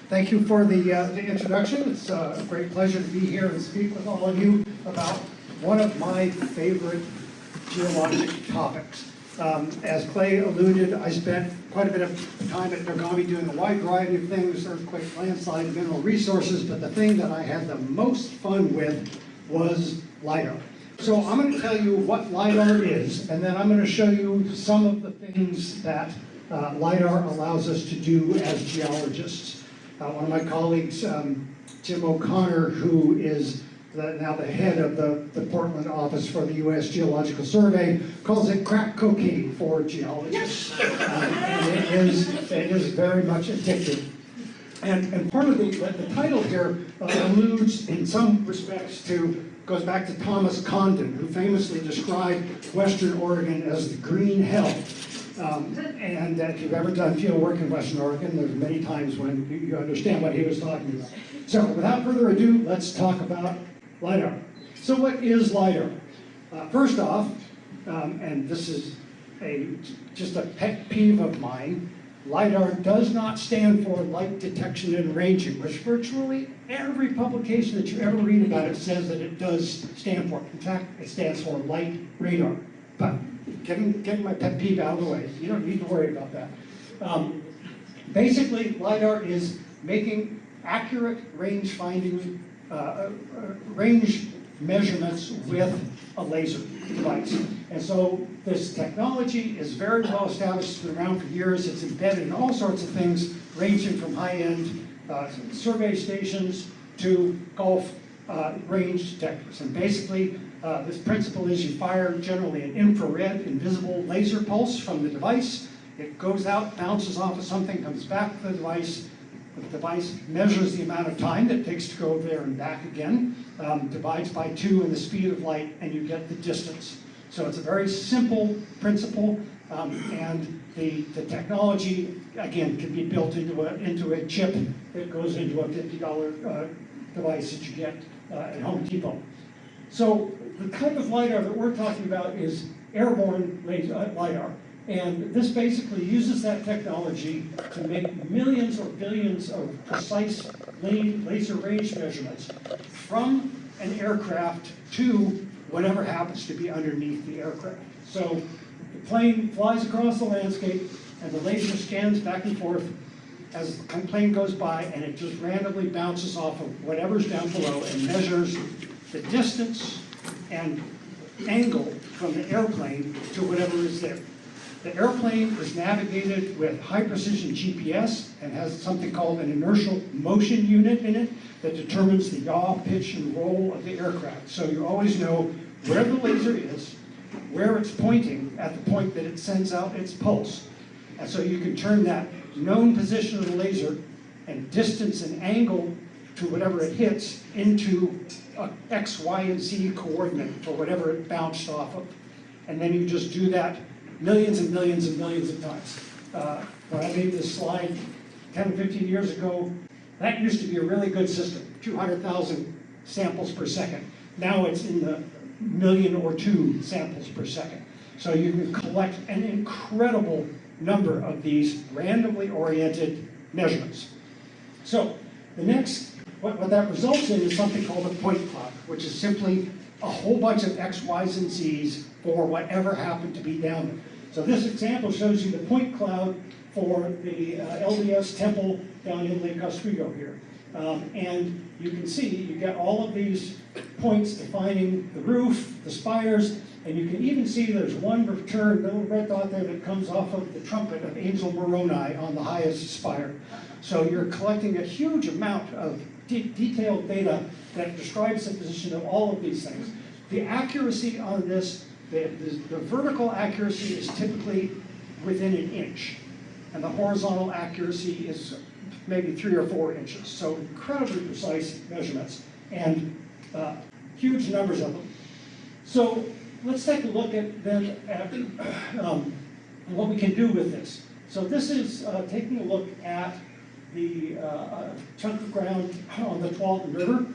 Thank you for the introduction. It's a great pleasure to be here and speak with all of you about one of my favorite geologic topics. As Clay alluded, I spent quite a bit of time at Nagami doing a wide variety of things, earthquake, landslide, mineral resources, but the thing that I had the most fun with was Lidar. So I'm going to tell you what Lidar is, and then I'm going to show you some of the things that Lidar allows us to do as geologists. One of my colleagues, Jim O'Connor, who is now the head of the Portland office for the U.S. Geological Survey, calls it crack cocaine for geologists. And it is very much addictive. And part of the title here alludes in some respects goes back to Thomas Condon, who famously described Western Oregon as the green hell. And if you've ever done field work in Western Oregon, there's many times when you understand what he was talking about. So without further ado, let's talk about Lidar. So what is Lidar? First off, and this is just a pet peeve of mine, Lidar does not stand for light detection and ranging, which virtually every publication that you ever read about it says that it does stand for. In fact, it stands for light radar. But getting my pet peeve out of the way, you don't need to worry about that. Basically, Lidar is making accurate range finding, range measurements with a laser device. And so this technology is very well established, it's been around for years, it's embedded in all sorts of things, ranging from high-end survey stations to Gulf range detectors. And basically, this principle is you fire generally an infrared, invisible laser pulse from the device. It goes out, bounces off of something, comes back to the device. The device measures the amount of time that it takes to go there and back again, divides by 2 in the speed of light, and you get the distance. So it's a very simple principle, and the technology, again, can be built into a chip that goes into a $50 device that you get at Home Depot. So the type of LiDAR that we're talking about is airborne LiDAR. And this basically uses that technology to make millions or billions of precise laser range measurements from an aircraft to whatever happens to be underneath the aircraft. So the plane flies across the landscape and the laser scans back and forth as the plane goes by, and it just randomly bounces off of whatever's down below and measures the distance and angle from the airplane to whatever is there. The airplane is navigated with high-precision GPS and has something called an inertial motion unit in it that determines the yaw, pitch, and roll of the aircraft. So you always know where the laser is, where it's pointing at the point that it sends out its pulse. And so you can turn that known position of the laser and distance and angle to whatever it hits into a X, Y, and Z coordinate for whatever it bounced off of. And then you just do that millions and millions and millions of times. When I made this slide 10 or 15 years ago, that used to be a really good system, 200,000 samples per second. Now it's in the million or 2 samples per second. So you can collect an incredible number of these randomly oriented measurements. So the next, what that results in is something called a point cloud, which is simply a whole bunch of X, Y's, and Z's for whatever happened to be down there. So this example shows you the point cloud for the LDS temple down in Lake Oswego here. And you can see you get all of these points defining the roof, the spires, and you can even see there's one return, little red dot there that comes off of the trumpet of Angel Moroni on the highest spire. So you're collecting a huge amount of detailed data that describes the position of all of these things. The accuracy on this, the vertical accuracy is typically within an inch, and the horizontal accuracy is maybe 3 or 4 inches. So incredibly precise measurements and huge numbers of them. So let's take a look at what we can do with this. So this is taking a look at the chunk of ground on the Tualatin River.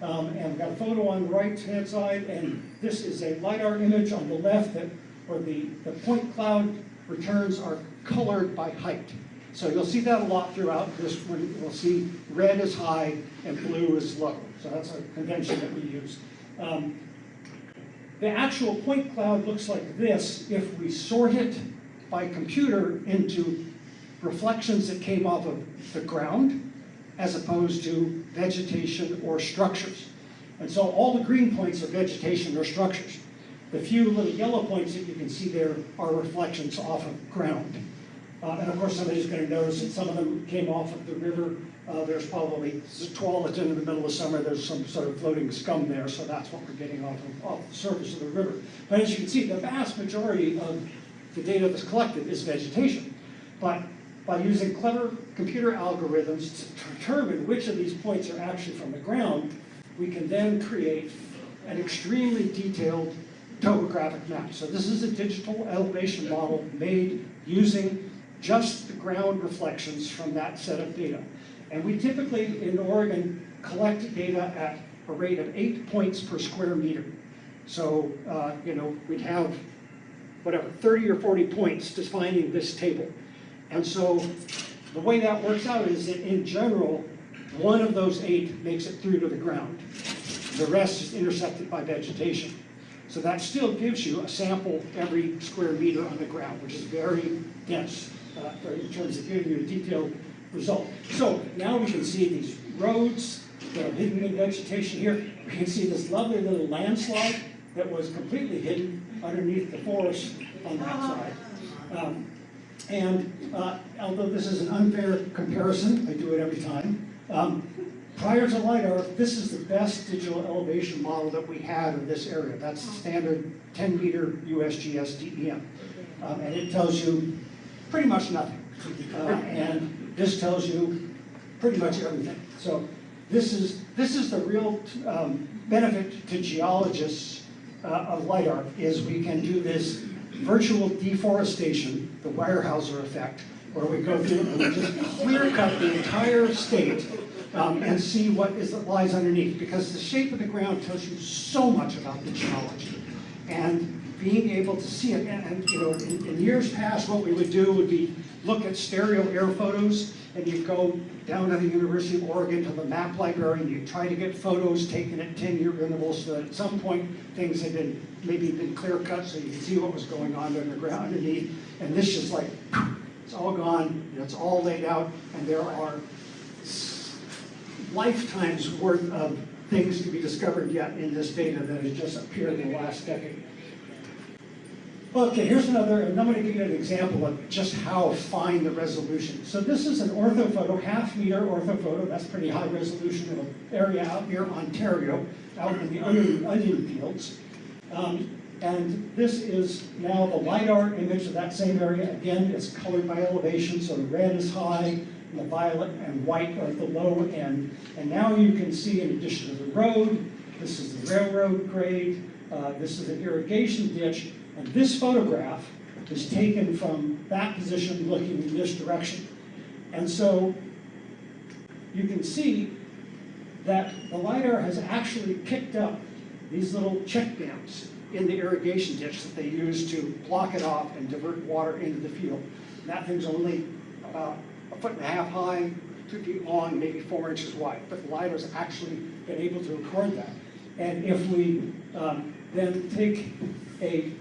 And we've got a photo on the right-hand side, and this is a LiDAR image on the left where the point cloud returns are colored by height. So you'll see that a lot throughout this one. You'll see red is high and blue is low. So that's a convention that we use. The actual point cloud looks like this if we sort it by computer into reflections that came off of the ground as opposed to vegetation or structures. And so all the green points are vegetation or structures. The few little yellow points that you can see there are reflections off of ground. And of course somebody's going to notice that some of them came off of the river. There's probably twilight in the middle of summer, there's some sort of floating scum there, so that's what we're getting off the surface of the river. But as you can see, the vast majority of the data that's collected is vegetation. But by using clever computer algorithms to determine which of these points are actually from the ground, we can then create an extremely detailed topographic map. So this is a digital elevation model made using just the ground reflections from that set of data. And we typically, in Oregon, collect data at a rate of 8 points per square meter. So, we'd have, 30 or 40 points defining this table. And so the way that works out is that in general, one of those 8 makes it through to the ground. The rest is intercepted by vegetation. So that still gives you a sample every square meter on the ground, which is very dense in terms of giving you a detailed result. So now we can see these roads that are hidden in vegetation here. We can see this lovely little landslide that was completely hidden underneath the forest on that side. Although this is an unfair comparison, I do it every time. Prior to LiDAR, this is the best digital elevation model that we had of this area. That's the standard 10-meter USGS DEM. And it tells you pretty much nothing. And this tells you pretty much everything. So this is the real benefit to geologists of LiDAR, is we can do this virtual deforestation, the Weyerhaeuser effect, where we go through and we just clear cut the entire state and see what lies underneath, because the shape of the ground tells you so much about the geology. And being able to see it, in years past, what we would do would be look at stereo air photos, and you'd go down to the University of Oregon to the map library, and you'd try to get photos taken at 10-year intervals, so that at some point things had maybe been clear cut, so you could see what was going on underground underneath. And this just like, it's all gone, it's all laid out, and there are lifetimes worth of things to be discovered yet in this data that has just appeared in the last decade. Okay, here's another, and I'm going to give you an example of just how fine the resolution. So this is an orthophoto, half-meter orthophoto. That's pretty high resolution of an area out near Ontario, out in the onion fields. And this is now the LiDAR image of that same area. Again, it's colored by elevation, so the red is high, and the violet and white are at the low end. And now you can see, in addition to the road, this is the railroad grade, this is an irrigation ditch, and this photograph is taken from that position looking in this direction. And so you can see that the LiDAR has actually picked up these little check dams in the irrigation ditch that they use to block it off and divert water into the field. And that thing's only about 1.5 feet high, 2 feet long, maybe 4 inches wide. But the LiDAR's actually been able to record that. And if we then take a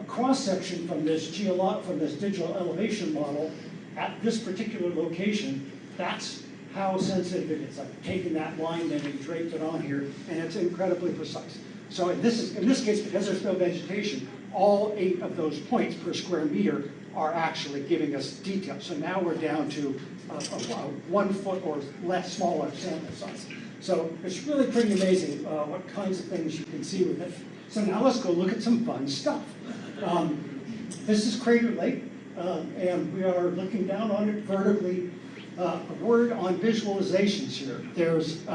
cross-section from this digital elevation model at this particular location, that's how sensitive it is. I've taken that line then and draped it on here, and it's incredibly precise. So in this case, because there's no vegetation, all 8 of those points per square meter are actually giving us detail. So now we're down to a 1 foot or less smaller sample size. So it's really pretty amazing what kinds of things you can see with it. So now let's go look at some fun stuff. This is Crater Lake, and we are looking down on it vertically. A word on visualizations here. There's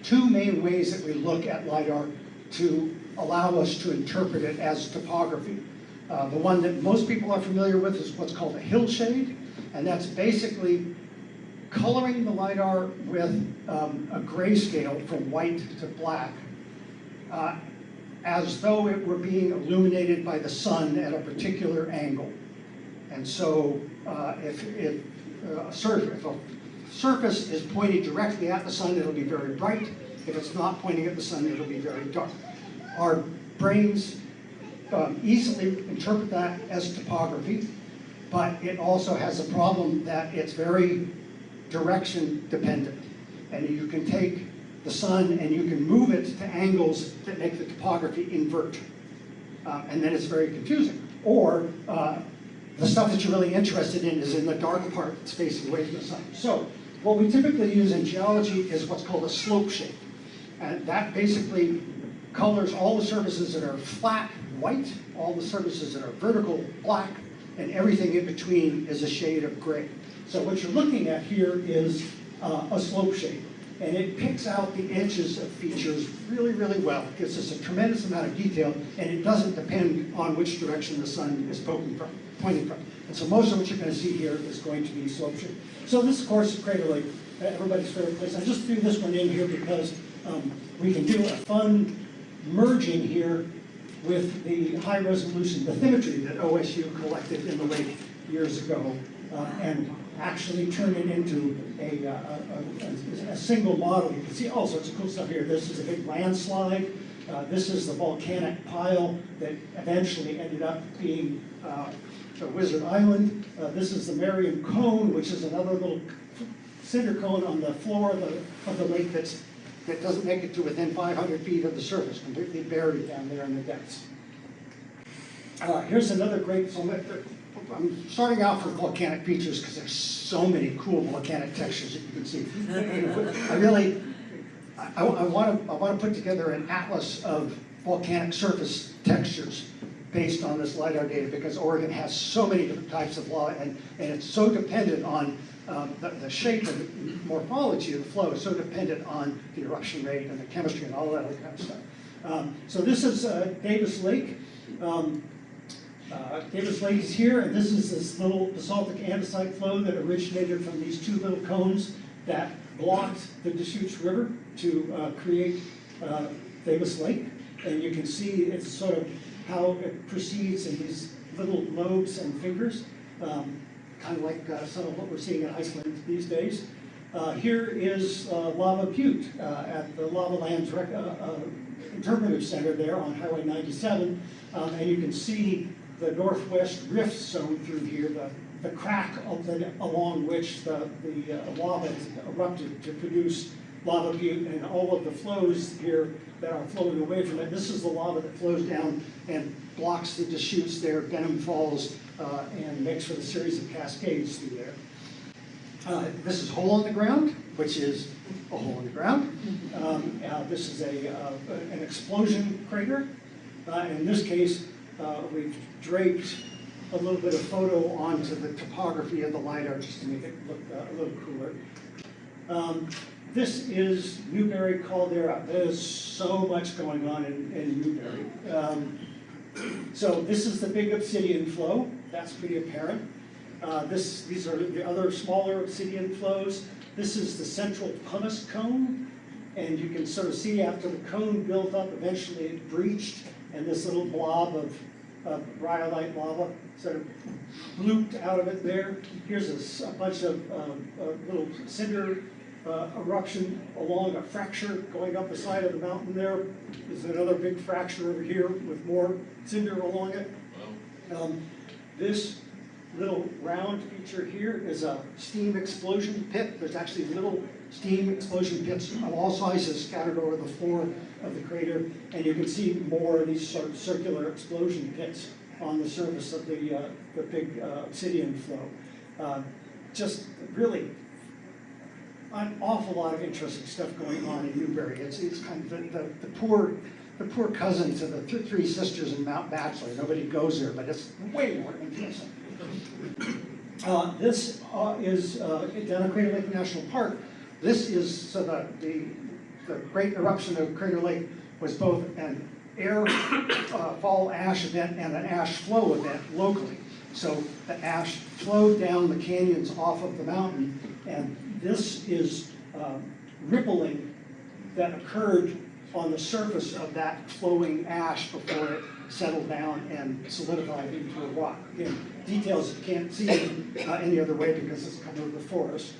2 main ways that we look at LiDAR to allow us to interpret it as topography. The one that most people are familiar with is what's called a hillshade, and that's basically coloring the LiDAR with a grayscale from white to black, as though it were being illuminated by the sun at a particular angle. And so if a surface is pointing directly at the sun, it'll be very bright. If it's not pointing at the sun, it'll be very dark. Our brains easily interpret that as topography, but it also has a problem that it's very direction dependent. And you can take the sun and you can move it to angles that make the topography invert. And then it's very confusing. Or the stuff that you're really interested in is in the dark part that's facing away from the sun. So what we typically use in geology is what's called a slope shape. And that basically colors all the surfaces that are flat white, all the surfaces that are vertical black, and everything in between is a shade of gray. So what you're looking at here is a slope shape. And it picks out the edges of features really, really well. It gives us a tremendous amount of detail, and it doesn't depend on which direction the sun is pointing from. And so most of what you're going to see here is going to be slope shape. So this, of course, is Crater Lake, everybody's favorite place. I just threw this one in here because we can do a fun merging here with the high-resolution bathymetry that OSU collected in the lake years ago, and actually turn it into a single model. You can see all sorts of cool stuff here. This is a big landslide. This is the volcanic pile that eventually ended up being the Wizard Island. This is the Marion Cone, which is another little cinder cone on the floor of the lake that doesn't make it to within 500 feet of the surface, completely buried down there in the depths. Here's another great, I'm starting out with volcanic features because there's so many cool volcanic textures that you can see. I want to put together an atlas of volcanic surface textures based on this LIDAR data, because Oregon has so many different types of lava, and it's so dependent on the shape and morphology of the flow is so dependent on the eruption rate and the chemistry and all that other kind of stuff. So this is Davis Lake. Davis Lake is here, and this is this little basaltic andesite flow that originated from these two little cones that blocked the Deschutes River to create Davis Lake. And you can see it's sort of how it proceeds in these little lobes and fingers, kind of like some of what we're seeing in Iceland these days. Here is Lava Butte at the Lava Lands Interpretive Center there on Highway 97, and you can see the northwest rift zone through here, the crack along which the lava has erupted to produce Lava Butte, and all of the flows here that are flowing away from it. This is the lava that flows down and blocks the Deschutes there, Benham Falls, and makes for the series of cascades through there. This is Hole in the Ground, which is a hole in the ground. This is an explosion crater. In this case, we've draped a little bit of photo onto the topography of the LIDAR just to make it look a little cooler. This is Newberry Caldera. There's so much going on in Newberry. So this is the big obsidian flow. That's pretty apparent. These are the other smaller obsidian flows. This is the central pumice cone. And you can sort of see after the cone built up, eventually it breached, and this little blob of rhyolite lava sort of blooped out of it there. Here's a bunch of little cinder eruption along a fracture going up the side of the mountain there. There's another big fracture over here with more cinder along it. This little round feature here is a steam explosion pit. There's actually little steam explosion pits of all sizes scattered over the floor of the crater, and you can see more of these sort of circular explosion pits on the surface of the big obsidian flow. Just really an awful lot of interesting stuff going on in Newberry. It's kind of the poor cousin to the Three Sisters in Mount Bachelor. Nobody goes there, but it's way more interesting. This is down at Crater Lake National Park. This is, so the great eruption of Crater Lake was both an air fall ash event and an ash flow event locally. So the ash flowed down the canyons off of the mountain, and this is rippling that occurred on the surface of that flowing ash before it settled down and solidified into a rock. Again, details you can't see any other way because it's covered with forest.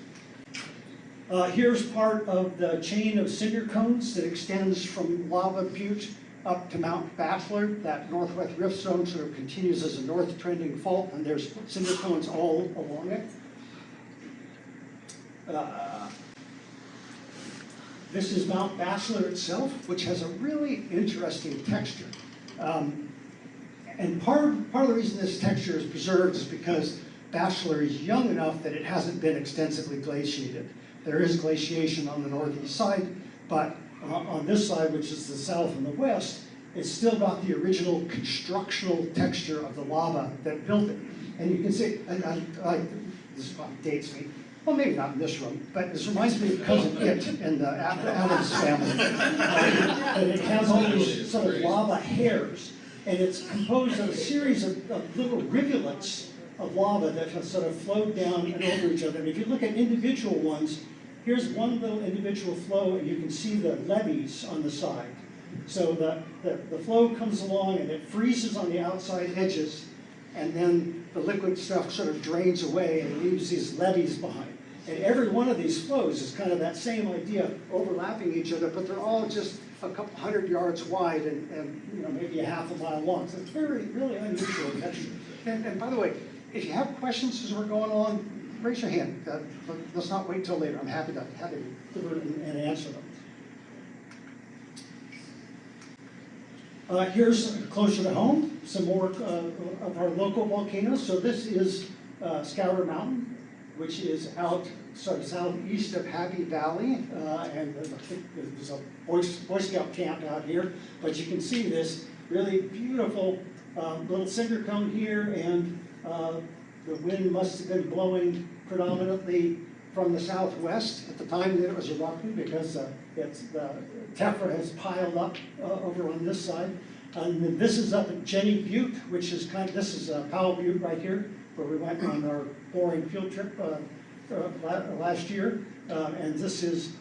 Here's part of the chain of cinder cones that extends from Lava Butte up to Mount Bachelor. That northwest rift zone sort of continues as a north trending fault, and there's cinder cones all along it. This is Mount Bachelor itself, which has a really interesting texture. And part of the reason this texture is preserved is because Bachelor is young enough that it hasn't been extensively glaciated. There is glaciation on the northeast side, but on this side, which is the south and the west, it's still got the original constructional texture of the lava that built it. And you can see, this probably dates me, well, maybe not in this room, but this reminds me of Cousin It in the Addams family. And it has all these sort of lava hairs, and it's composed of a series of little rivulets of lava that have sort of flowed down and over each other. And if you look at individual ones, here's one little individual flow, and you can see the levees on the side. So the flow comes along, and it freezes on the outside edges, and then the liquid stuff sort of drains away and leaves these levees behind. And every one of these flows is kind of that same idea, overlapping each other, but they're all just a couple 100 yards wide and maybe a half a mile long. So it's very, really unusual texture. And by the way, if you have questions as we're going along, raise your hand. Let's not wait till later. I'm happy to deliver and answer them. Here's closer to home, some more of our local volcanoes. So this is Scouter Mountain, which is out sort of southeast of Happy Valley, and there's a Boy Scout camp out here. But you can see this really beautiful little cinder cone here, and the wind must have been blowing predominantly from the southwest at the time that it was erupting, because the tephra has piled up over on this side. And then this is up at Jenny Butte, which is this is Powell Butte right here, where we went on our boring field trip last year. And this is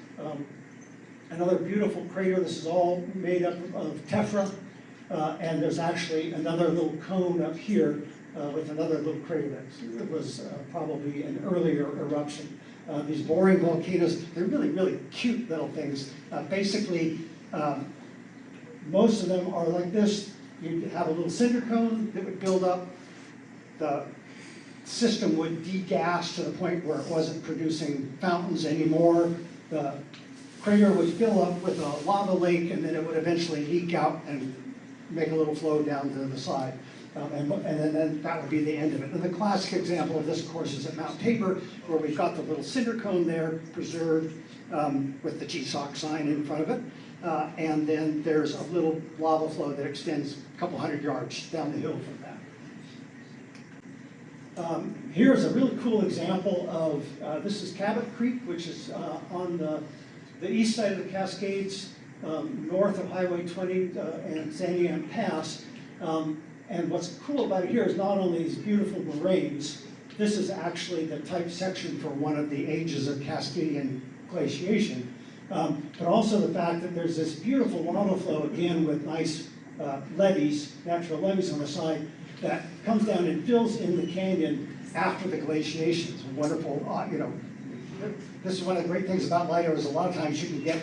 another beautiful crater. This is all made up of tephra. And there's actually another little cone up here with another little crater that was probably an earlier eruption. These boring volcanoes, they're really, really cute little things. Basically, most of them are like this. You'd have a little cinder cone that would build up. The system would degas to the point where it wasn't producing fountains anymore. The crater would fill up with a lava lake, and then it would eventually leak out and make a little flow down to the side. And then that would be the end of it. And the classic example of this, of course, is at Mount Tabor, where we've got the little cinder cone there preserved with the GSOC sign in front of it. And then there's a little lava flow that extends a couple 100 yards down the hill from that. Here's a really cool example of, this is Cabot Creek, which is on the east side of the Cascades, north of Highway 20 and Sandy Ann Pass. And what's cool about it here is not only these beautiful moraines, this is actually the type section for one of the ages of Cascadian glaciation, but also the fact that there's this beautiful lava flow, again with nice levees, natural levees on the side, that comes down and fills in the canyon after the glaciation. It's wonderful, this is one of the great things about LIDAR is a lot of times you can get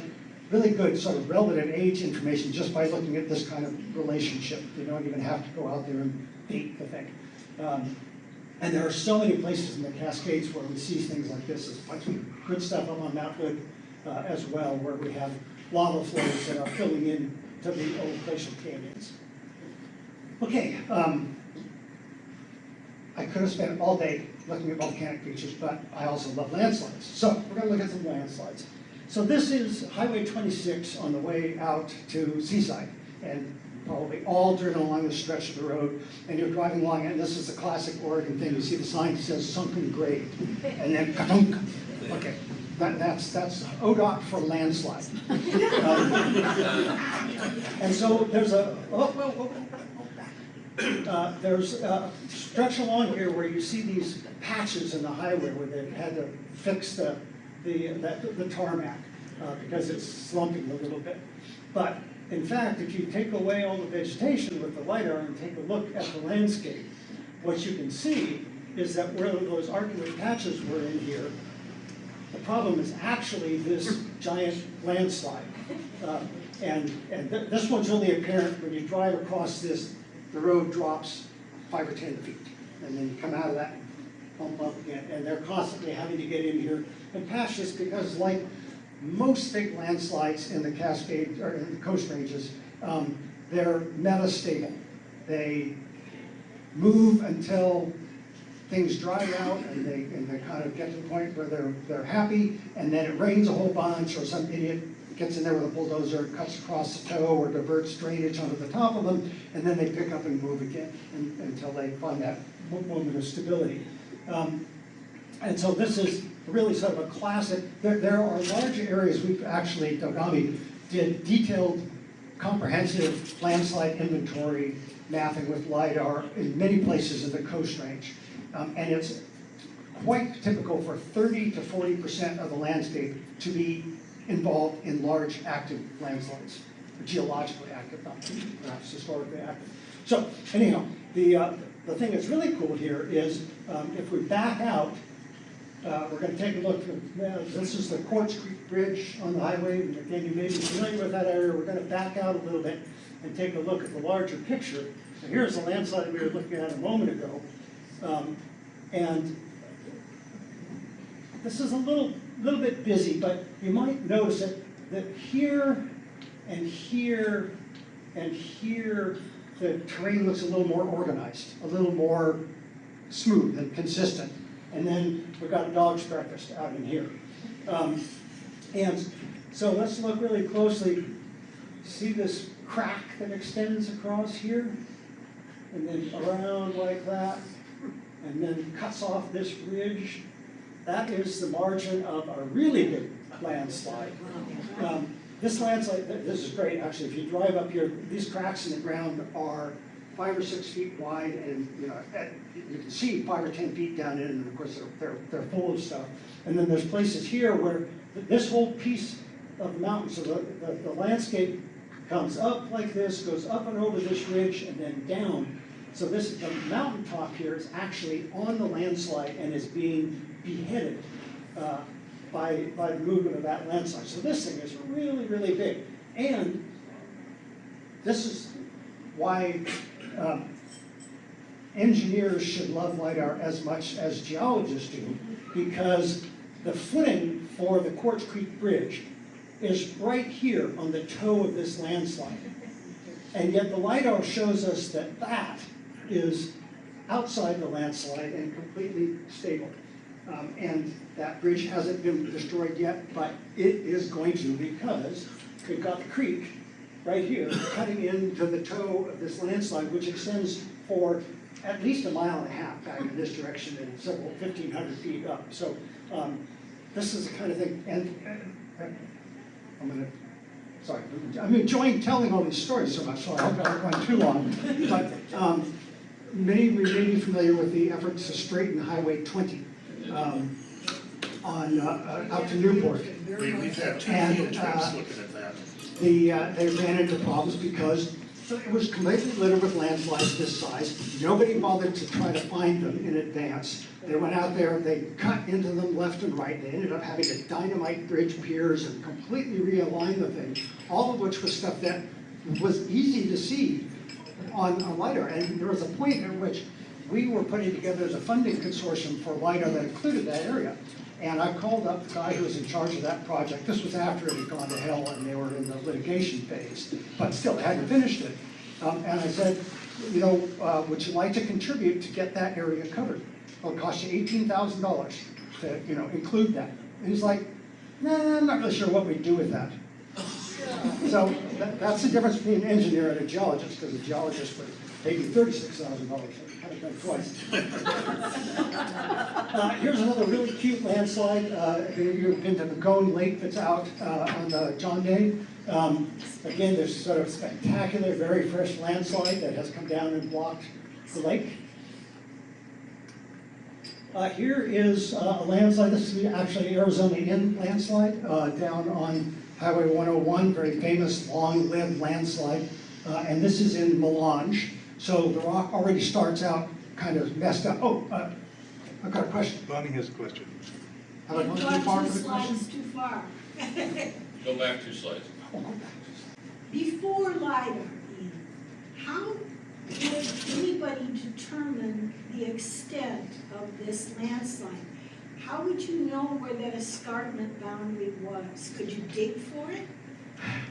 really good sort of relative age information just by looking at this kind of relationship. You don't even have to go out there and date the thing. And there are so many places in the Cascades where we see things like this. There's a bunch of good stuff up on Mount Hood as well, where we have lava flows that are filling in to the old glacial canyons. Okay, I could have spent all day looking at volcanic features, but I also love landslides. So we're going to look at some landslides. So this is Highway 26 on the way out to Seaside, and probably all driven along this stretch of the road, and you're driving along it, and this is the classic Oregon thing. You see the sign that says sunken grade, and then ka-dunk. Okay, that's ODOT for landslide. And so there's there's a stretch along here where you see these patches in the highway where they had to fix the tarmac because it's slumping a little bit. But in fact, if you take away all the vegetation with the LiDAR and take a look at the landscape, what you can see is that where those arcuate patches were in here, the problem is actually this giant landslide. This one's only apparent when you drive across this, the road drops 5 or 10 feet. And then you come out of that and bump up again. And they're constantly having to get in here and patch this because, like most big landslides in the Cascade or in the Coast Ranges, they're metastable. They move until things dry out and they kind of get to the point where they're happy, and then it rains a whole bunch, or some idiot gets in there with a bulldozer, cuts across the toe, or diverts drainage onto the top of them, and then they pick up and move again until they find that moment of stability. And so this is really sort of a classic. There are large areas. We've actually, Dogami did detailed, comprehensive landslide inventory mapping with LiDAR in many places in the Coast Range. And it's quite typical for 30 to 40% of the landscape to be involved in large active landslides, geologically active, not perhaps historically active. So anyhow, the thing that's really cool here is if we back out, we're going to take a look. This is the Quartz Creek Bridge on the highway. And again, you may be familiar with that area. We're going to back out a little bit and take a look at the larger picture. So here's the landslide we were looking at a moment ago. And this is a little bit busy, but you might notice that here and here and here, the terrain looks a little more organized, a little more smooth and consistent. And then we've got a dog's breakfast out in here. And so let's look really closely. See this crack that extends across here? And then around like that, and then cuts off this ridge. That is the margin of a really big landslide. This landslide, this is great actually. If you drive up here, these cracks in the ground are 5 or 6 feet wide, and you can see 5 or 10 feet down in, and of course they're full of stuff. And then there's places here where this whole piece of the mountain, so the landscape comes up like this, goes up and over this ridge, and then down. So the mountaintop here is actually on the landslide and is being beheaded by the movement of that landslide. So this thing is really, really big. And this is why engineers should love LiDAR as much as geologists do, because the footing for the Quartz Creek Bridge is right here on the toe of this landslide. And yet the LiDAR shows us that that is outside the landslide and completely stable. And that bridge hasn't been destroyed yet, but it is going to, because we've got the creek right here cutting into the toe of this landslide, which extends for at least 1.5 miles back in this direction and several 1,500 feet up. So this is the kind of thing, and I'm enjoying telling all these stories so much, so I hope I'm not going too long. But many of you may be familiar with the efforts to straighten Highway 20 out to Newport. We've had 2 field trips looking at that. They ran into problems because it was completely littered with landslides this size. Nobody bothered to try to find them in advance. They went out there, they cut into them left and right. They ended up having to dynamite bridge piers and completely realign the thing, all of which was stuff that was easy to see on LiDAR. And there was a point at which we were putting together the funding consortium for LiDAR that included that area. And I called up the guy who was in charge of that project. This was after it had gone to hell and they were in the litigation phase, but still they hadn't finished it. And I said, would you like to contribute to get that area covered? It'll cost you $18,000 to, include that. And he's like, nah, I'm not really sure what we'd do with that. So that's the difference between an engineer and a geologist, because a geologist would pay you $36,000. Had it done twice. Here's another really cute landslide. You've been to the Cone Lake that's out on the John Day. Again, there's sort of spectacular, very fresh landslide that has come down and blocked the lake. Here is a landslide. This is actually Arizona Inn landslide down on Highway 101, very famous, long-lived landslide. And this is in Melange. So the rock already starts out kind of messed up. Oh, I've got a question. Bonnie has a question. Have I You've gone too far gone for two the question? slides too far. Go back 2 slides. Oh, go back. Before LiDAR, Ian, how would anybody determine the extent of this landslide? How would you know where that escarpment boundary was? Could you dig for it?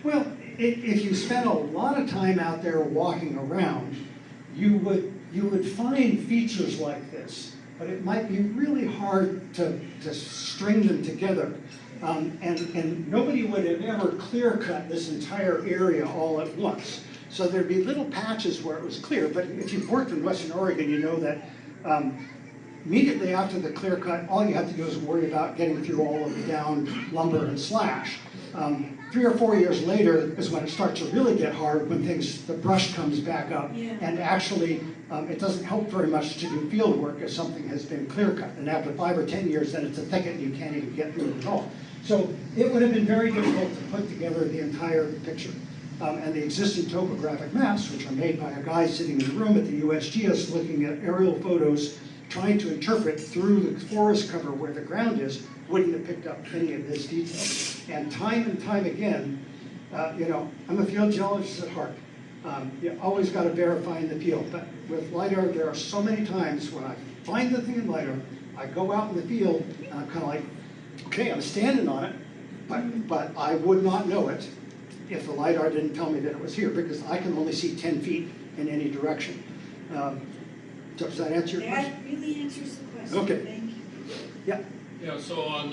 Well, if you spent a lot of time out there walking around, you would find features like this, but it might be really hard to string them together. And nobody would have ever clear-cut this entire area all at once. So there'd be little patches where it was clear, but if you've worked in Western Oregon, you know that immediately after the clear cut, all you have to do is worry about getting through all of the downed lumber and slash. 3 or 4 years later is when it starts to really get hard, when the brush comes back up. Yeah. And actually, it doesn't help very much to do field work if something has been clear cut. And after 5 or 10 years, then it's a thicket and you can't even get through it at all. So it would have been very difficult to put together the entire picture. And the existing topographic maps, which are made by a guy sitting in the room at the USGS looking at aerial photos, trying to interpret through the forest cover where the ground is, wouldn't have picked up any of this detail. And time again, I'm a field geologist at heart. You always got to verify in the field, but with LiDAR, there are so many times when I find the thing in LiDAR, I go out in the field, and I'm kind of like, okay, I'm standing on it, but I would not know it if the LiDAR didn't tell me that it was here, because I can only see 10 feet in any direction. Does that answer your question? That really answers the question. Okay. Thank you. Yeah. Yeah, so on,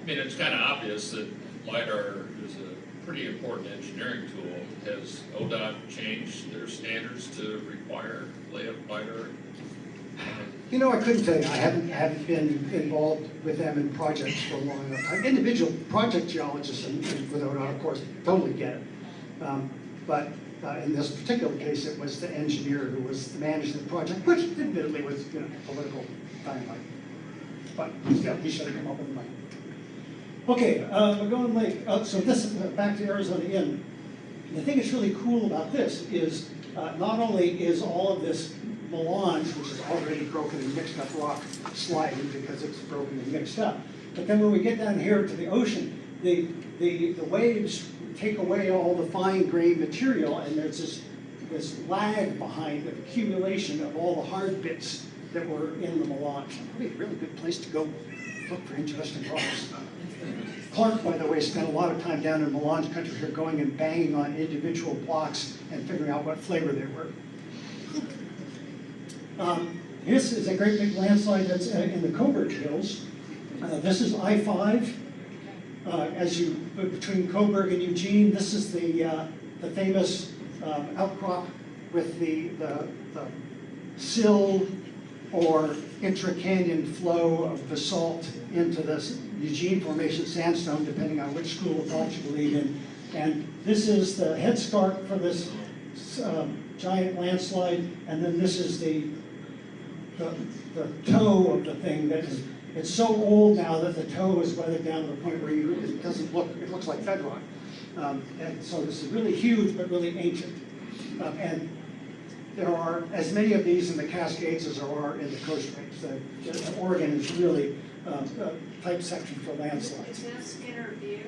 it's kind of obvious that LiDAR is a pretty important engineering tool. Has ODOT changed their standards to require layout LiDAR? I couldn't tell you. I haven't been involved with them in projects for a long enough time. Individual project geologists and with ODOT, of course, totally get it. But in this particular case, it was the engineer who was managing the project, which admittedly was, political dynamite. But still, he should have come up with the money. Okay, we're going late. So this, back to Arizona Inn. The thing that's really cool about this is not only is all of this melange, which is already broken and mixed up rock, sliding because it's broken and mixed up, but then when we get down here to the ocean, the waves take away all the fine-grained material, and there's this lag behind the accumulation of all the hard bits that were in the melange. Really, really good place to go look for interesting rocks. Clark, by the way, spent a lot of time down in melange country here going and banging on individual blocks and figuring out what flavor they were. This is a great big landslide that's in the Coburg Hills. This is I-5. Between Coburg and Eugene, this is the famous outcrop with the sill or intra-canyon flow of basalt into this Eugene Formation sandstone, depending on which school of thought you believe in. And this is the head start for this giant landslide, and then this is the toe of the thing that is. It's so old now that the toe is weathered down to the point where it looks like bedrock. And so this is really huge, but really ancient. And there are as many of these in the Cascades as there are in the Coast Range. Oregon is really a type section for landslides. Is that Skinner Butte?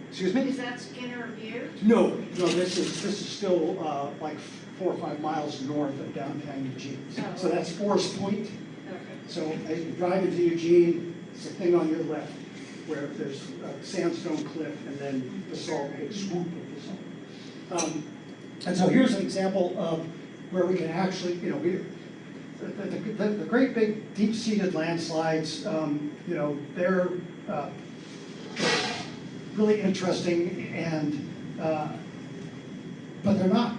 Excuse me? Is that Skinner Butte? No, this is still like 4 or 5 miles north of downtown Eugene. So that's Forest Point. Okay. So as you drive into Eugene, it's the thing on your left where there's a sandstone cliff and then basalt, big swoop of basalt. And so here's an example of where we can actually, the great big deep-seated landslides, they're really interesting, and but they're not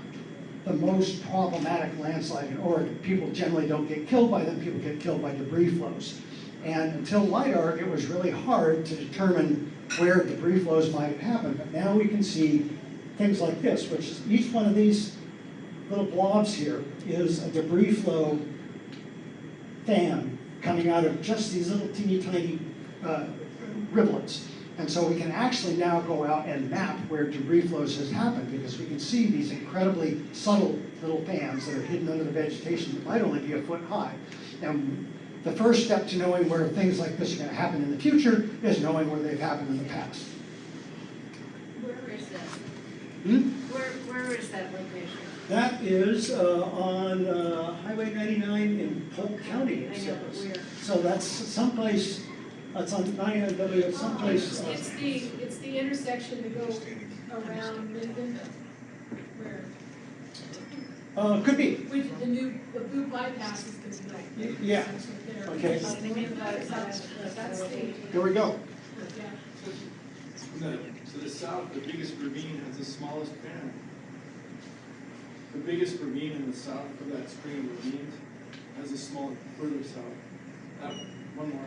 the most problematic landslide in Oregon. People generally don't get killed by them. People get killed by debris flows. And until LiDAR, it was really hard to determine where debris flows might have happened. But now we can see things like this, which is each one of these little blobs here is a debris flow fan coming out of just these little teeny tiny rivulets. And so we can actually now go out and map where debris flows has happened, because we can see these incredibly subtle little fans that are hidden under the vegetation that might only be a foot high. And the first step to knowing where things like this are going to happen in the future is knowing where they've happened in the past. Where is that? Hmm? Where is that location? That is on Highway 99 in Polk County, it I know, but says. where? So that's someplace, it's on 99W, it's someplace. It's the intersection to go around Minden, where, Could be, with the blue bypass is gonna be built. yeah, That's right there. okay, Oh, they mean that's the. here we go. Yeah. To the south, the biggest ravine has the smallest fan. The biggest ravine in the south of that string of ravines has a small, further south. That one more.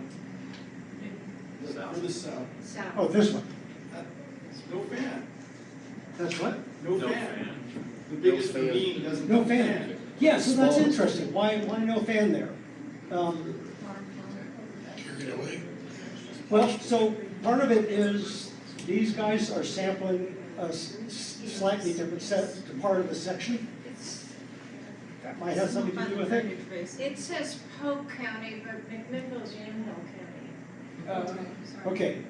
The further south. South. Oh, this one, That's no fan. that's what? No fan. The biggest ravine doesn't No have a fan. Yeah, so that's interesting, why no fan there? Carried away. Well, so part of it is, these guys are sampling a slightly different part of the section. That might have something to do with it. It says Polk County, but McMinnville's Yamhill County. Okay,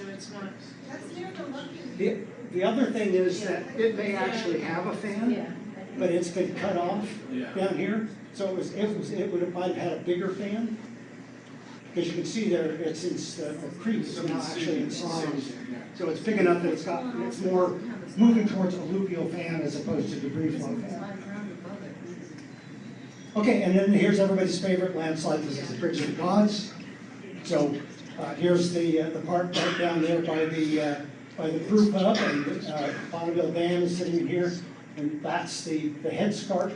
So it's not. That's near the Lucky. the other thing is that it may actually have a fan, but it's been cut off down here. So it would have might have had a bigger fan. Because you can see there, it's the creek is now actually inside. So it's big enough that it's more moving towards a alluvial fan as opposed to debris flow fan. Okay, and then here's everybody's favorite landslide. This is the Bridge of the Gods. So here's the part right down there by the brew pub, and Bonneville Dam is sitting in here, and that's the headscarp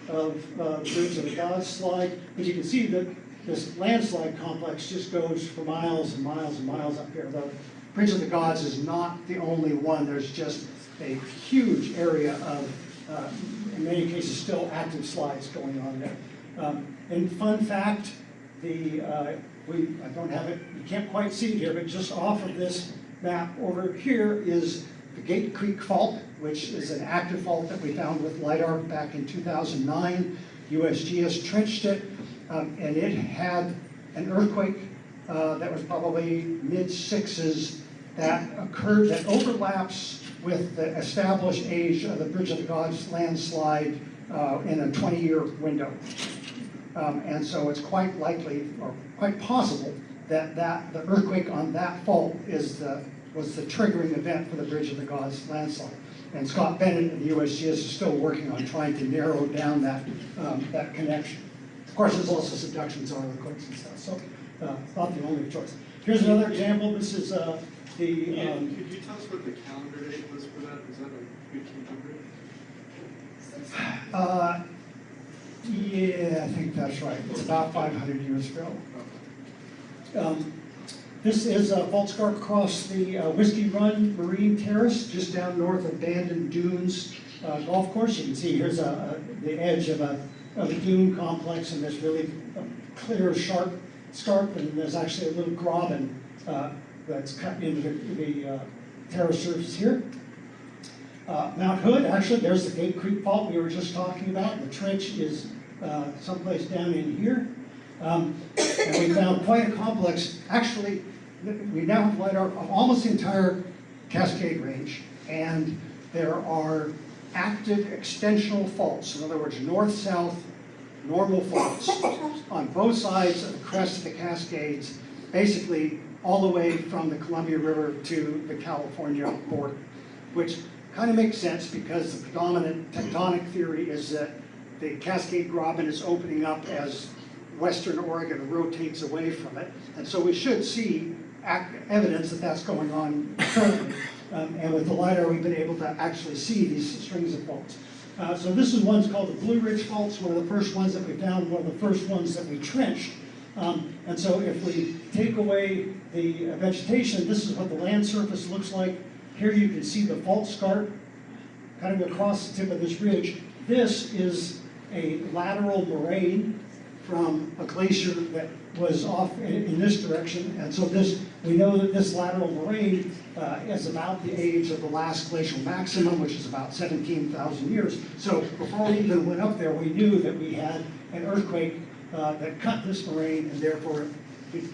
of the Bridge of the Gods slide. But you can see that this landslide complex just goes for miles and miles and miles up here. The Bridge of the Gods is not the only one. There's just a huge area of, in many cases, still active slides going on there. And fun fact, I don't have it, you can't quite see it here, but just off of this map over here is the Gate Creek Fault, which is an active fault that we found with Lidar back in 2009. USGS trenched it, and it had an earthquake that was probably mid-6s that occurred, that overlaps with the established age of the Bridge of the Gods landslide in a 20-year window. And so it's quite likely, or quite possible, that the earthquake on that fault was the triggering event for the Bridge of the Gods landslide. And Scott Bennett and the USGS is still working on trying to narrow down that connection. Of course, there's also subductions on earthquakes and stuff, so it's not the only choice. Here's another example. This is Could you tell us what the calendar date was for that? Was that like 1500? Yeah, I think that's right. It's about 500 years ago. This is a fault scarp across the Whiskey Run Marine Terrace, just down north of Bandon Dunes Golf Course. You can see here's the edge of a dune complex, and there's really a clear, sharp scarp, and there's actually a little graben that's cut into the terrace surface here. Mount Hood, actually, there's the Gate Creek Fault we were just talking about. The trench is someplace down in here. And we found quite a complex. Actually, we now have LiDAR of almost the entire Cascade Range, and there are active extensional faults. In other words, north-south normal faults on both sides of the crest of the Cascades, basically all the way from the Columbia River to the California border, which kind of makes sense because the predominant tectonic theory is that the Cascade Graben is opening up as Western Oregon rotates away from it. And so we should see evidence that that's going on currently. And with the LiDAR, we've been able to actually see these strings of faults. So this is one's called the Blue Ridge Faults, one of the first ones that we found, one of the first ones that we trenched. And so if we take away the vegetation, this is what the land surface looks like. Here you can see the fault scarp kind of across the tip of this ridge. This is a lateral moraine from a glacier that was off in this direction. And so this We know that this lateral moraine is about the age of the last glacial maximum, which is about 17,000 years. So before we even went up there, we knew that we had an earthquake that cut this moraine, and therefore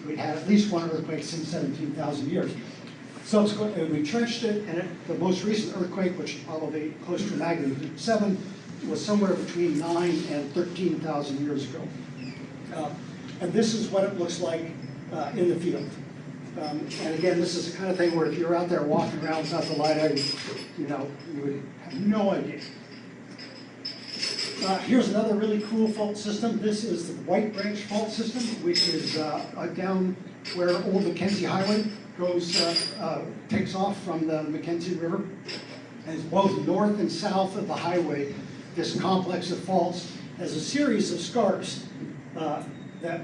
we had at least one earthquake since 17,000 years. Subsequently, we trenched it, and the most recent earthquake, which is probably close to magnitude 7, was somewhere between 9 and 13,000 years ago. And this is what it looks like in the field. And again, this is the kind of thing where if you're out there walking around without the Lidar, you would have no idea. Here's another really cool fault system. This is the White Branch Fault System, which is down where Old Mackenzie Highway goes, takes off from the Mackenzie River. And it's both north and south of the highway. This complex of faults has a series of scarps that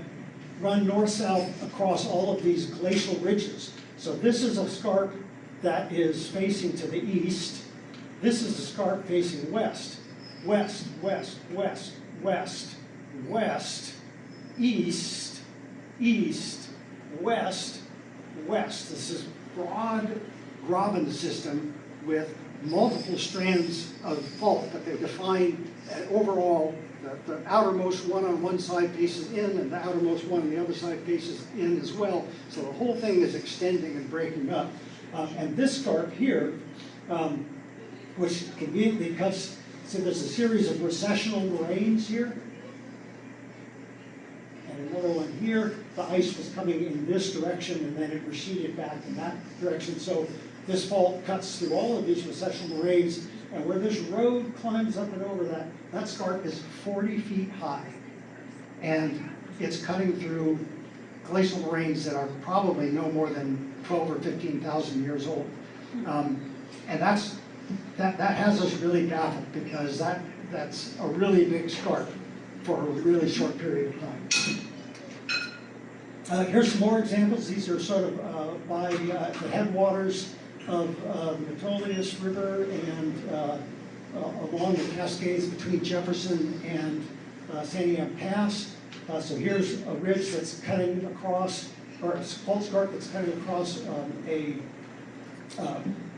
run north-south across all of these glacial ridges. So this is a scarp that is facing to the east. This is a scarp facing west. West, west, west, west, west, east, east, west, west. This is broad Graben system with multiple strands of fault, but they define overall the outermost one on one side faces in, and the outermost one on the other side faces in as well. So the whole thing is extending and breaking up. And this scarp here, which conveniently cuts, so there's a series of recessional moraines here. And another one here. The ice was coming in this direction, and then it receded back in that direction. So this fault cuts through all of these recessional moraines, and where this road climbs up and over that scarp is 40 feet high. And it's cutting through glacial moraines that are probably no more than 12 or 15,000 years old. And that has us really baffled, because that's a really big scarp for a really short period of time. Here's some more examples. These are sort of by the headwaters of the Metolius River and along the Cascades between Jefferson and Santiam Pass. So here's a ridge that's cutting across, or a fault scarp that's cutting across a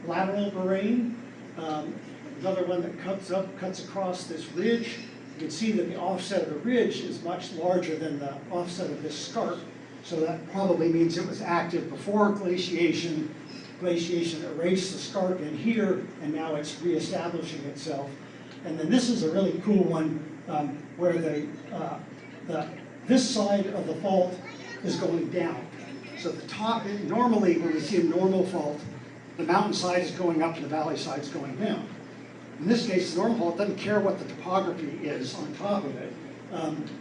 lateral moraine. Another one that cuts across this ridge. You can see that the offset of the ridge is much larger than the offset of this scarp. So that probably means it was active before glaciation. Glaciation erased the scarp in here, and now it's reestablishing itself. And then this is a really cool one where this side of the fault is going down. So the top, normally when we see a normal fault, the mountain side is going up and the valley side is going down. In this case, the normal fault doesn't care what the topography is on top of it.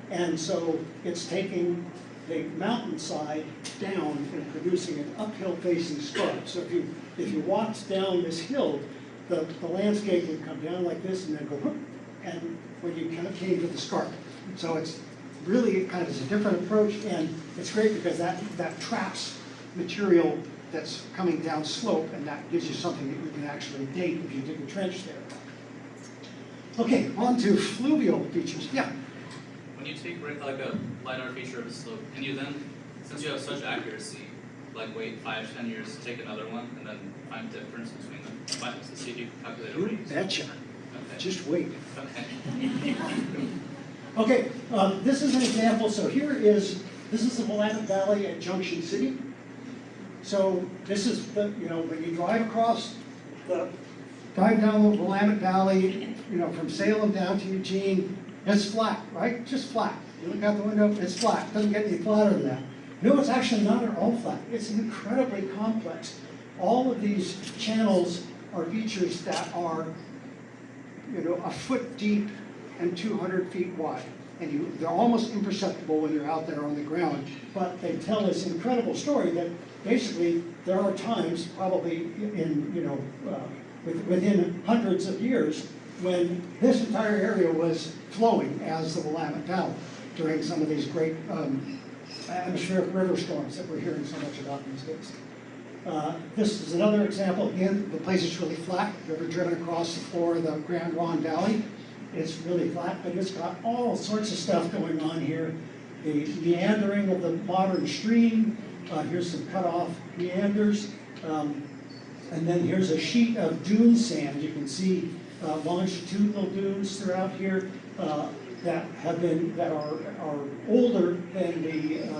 And so it's taking the mountain side down and producing an uphill facing scarp. So if you walked down this hill, the landscape would come down like this and then go whoop, and when you kind of came to the scarp. So it's really kind of is a different approach, and it's great because that traps material that's coming down slope, and that gives you something that you can actually date if you dig a trench there. Okay, on to fluvial features. Yeah. When you take like a Lidar feature of a slope, can you then, since you have such accuracy, like wait 5, 10 years, take another one, and then find the difference between them? To see if you can calculate You it. betcha. Okay. Just wait. Okay. Okay, this is an example. So this is the Willamette Valley at Junction City. So this is when you drive down the Willamette Valley, from Salem down to Eugene, it's flat, right? Just flat. You look out the window, it's flat. It doesn't get any flatter than that. No, it's actually not at all flat. It's incredibly complex. All of these channels are features that are, a foot deep and 200 feet wide. And they're almost imperceptible when you're out there on the ground. But they tell this incredible story that basically there are times, probably within hundreds of years, when this entire area was flowing as the Willamette Valley during some of these great atmospheric river storms that we're hearing so much about these days. This is another example. Again, the place is really flat. If you've ever driven across the floor of the Grand Ronde Valley, it's really flat, but it's got all sorts of stuff going on here. The meandering of the modern stream, Here's some cut-off meanders. And then here's a sheet of dune sand. You can see longitudinal dunes throughout here that are older than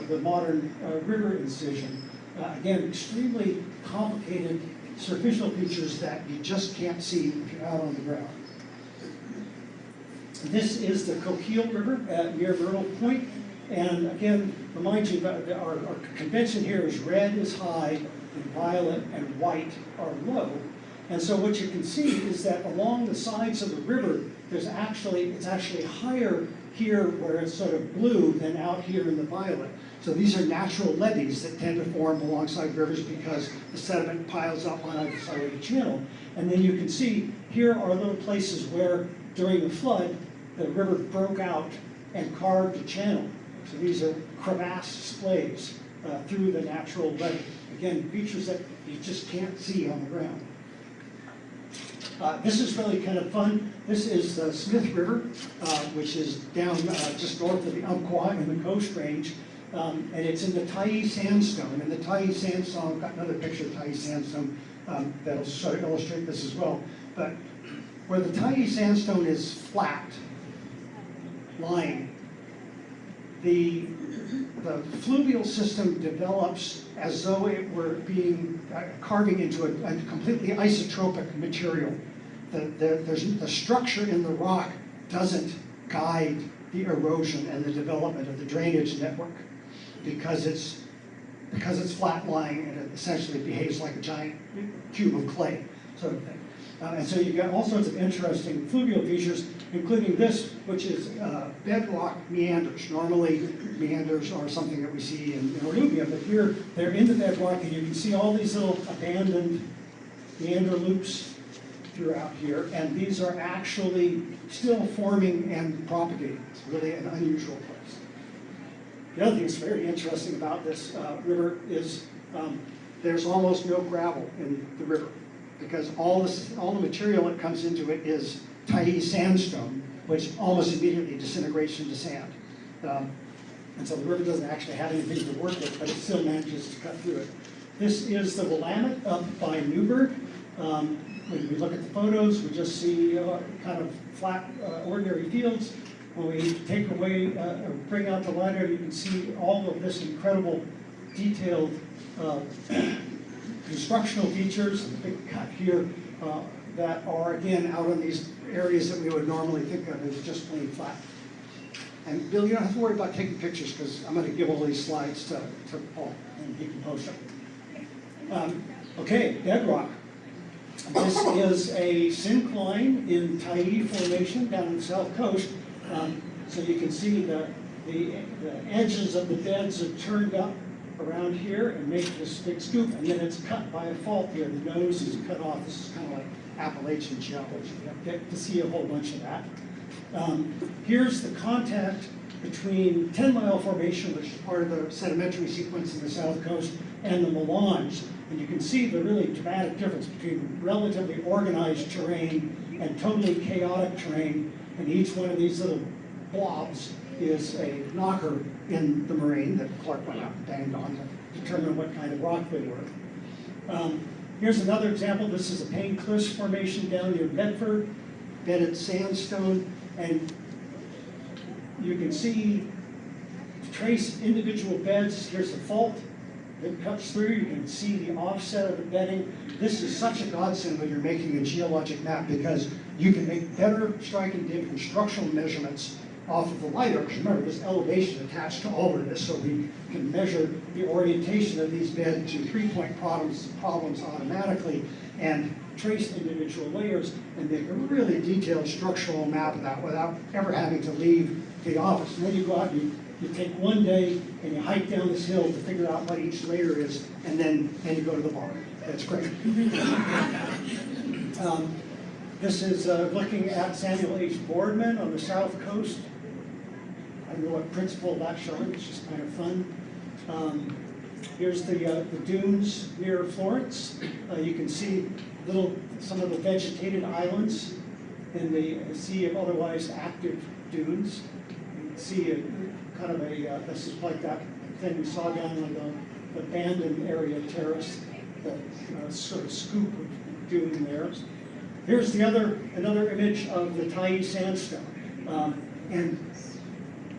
the modern river incision. Again, extremely complicated superficial features that you just can't see if you're out on the ground. This is the Coquille River near Myrtle Point. And again, remind you that our convention here is red is high, and violet and white are low. And so what you can see is that along the sides of the river, it's actually higher here where it's sort of blue than out here in the violet. So these are natural levees that tend to form alongside rivers because the sediment piles up on either side of the channel. And then you can see here are little places where during the flood, the river broke out and carved a channel. So these are crevasse splays through the natural levee. Again, features that you just can't see on the ground. This is really kind of fun. This is the Smith River, which is down just north of the Umpqua in the Coast Range. And it's in the Tyee sandstone. And the Tyee sandstone, I've got another picture of Tyee sandstone that'll sort of illustrate this as well. But where the Tyee sandstone is flat, lying, the fluvial system develops as though it were being carving into a completely isotropic material. The structure in the rock doesn't guide the erosion and the development of the drainage network because it's flat lying and it essentially behaves like a giant cube of clay sort of thing. And so you've got all sorts of interesting fluvial features, including this, which is bedrock meanders. Normally, meanders are something that we see in alluvium, but here they're in the bedrock, and you can see all these little abandoned meander loops throughout here, and these are actually still forming and propagating. It's really an unusual place. The other thing that's very interesting about this river is there's almost no gravel in the river, because all the material that comes into it is Tyee sandstone, which almost immediately disintegrates into sand. And so the river doesn't actually have anything to work with, but it still manages to cut through it. This is the Willamette up by Newburgh. When we look at the photos, we just see kind of flat, ordinary fields. When we take away, or bring out the lidar, you can see all of this incredible detailed constructional features, and the big cut here that are, again, out in these areas that we would normally think of as just plain flat. And Bill, you don't have to worry about taking pictures because I'm going to give all these slides to Paul and he can post them. Okay, bedrock. This is a syncline in Tyee Formation down in the south coast. So you can see the edges of the beds are turned up around here and make this big scoop, and then it's cut by a fault here. The nose is cut off. This is kind of like Appalachian geology. You get to see a whole bunch of that. Here's the contact between 10 Mile Formation, which is part of the sedimentary sequence in the south coast, and the melange. And you can see the really dramatic difference between relatively organized terrain and totally chaotic terrain. And each one of these little blobs is a knocker in the moraine that Clark went out and banged on to determine what kind of rock they were. Here's another example. This is a Payne Cliffs Formation down near Bedford, bedded sandstone, and you can see, trace individual beds. Here's the fault that cuts through. You can see the offset of the bedding. This is such a godsend when you're making a geologic map because you can make better striking data and structural measurements off of the lidar, because remember, there's elevation attached to all of this, so we can measure the orientation of these beds to three-point problems automatically and trace individual layers and make a really detailed structural map of that without ever having to leave the office. And then you go out and you take one day and you hike down this hill to figure out what each layer is, and then you go to the bar. That's great. This is looking at Samuel H. Boardman on the south coast. I don't know what principle that's showing, it's just kind of fun. Here's the dunes near Florence. You can see some of the vegetated islands in the sea of otherwise active dunes. You can see kind of this is like that thing we saw down on abandoned area terrace, the sort of scoop of dune there. Here's another image of the Thai sandstone. And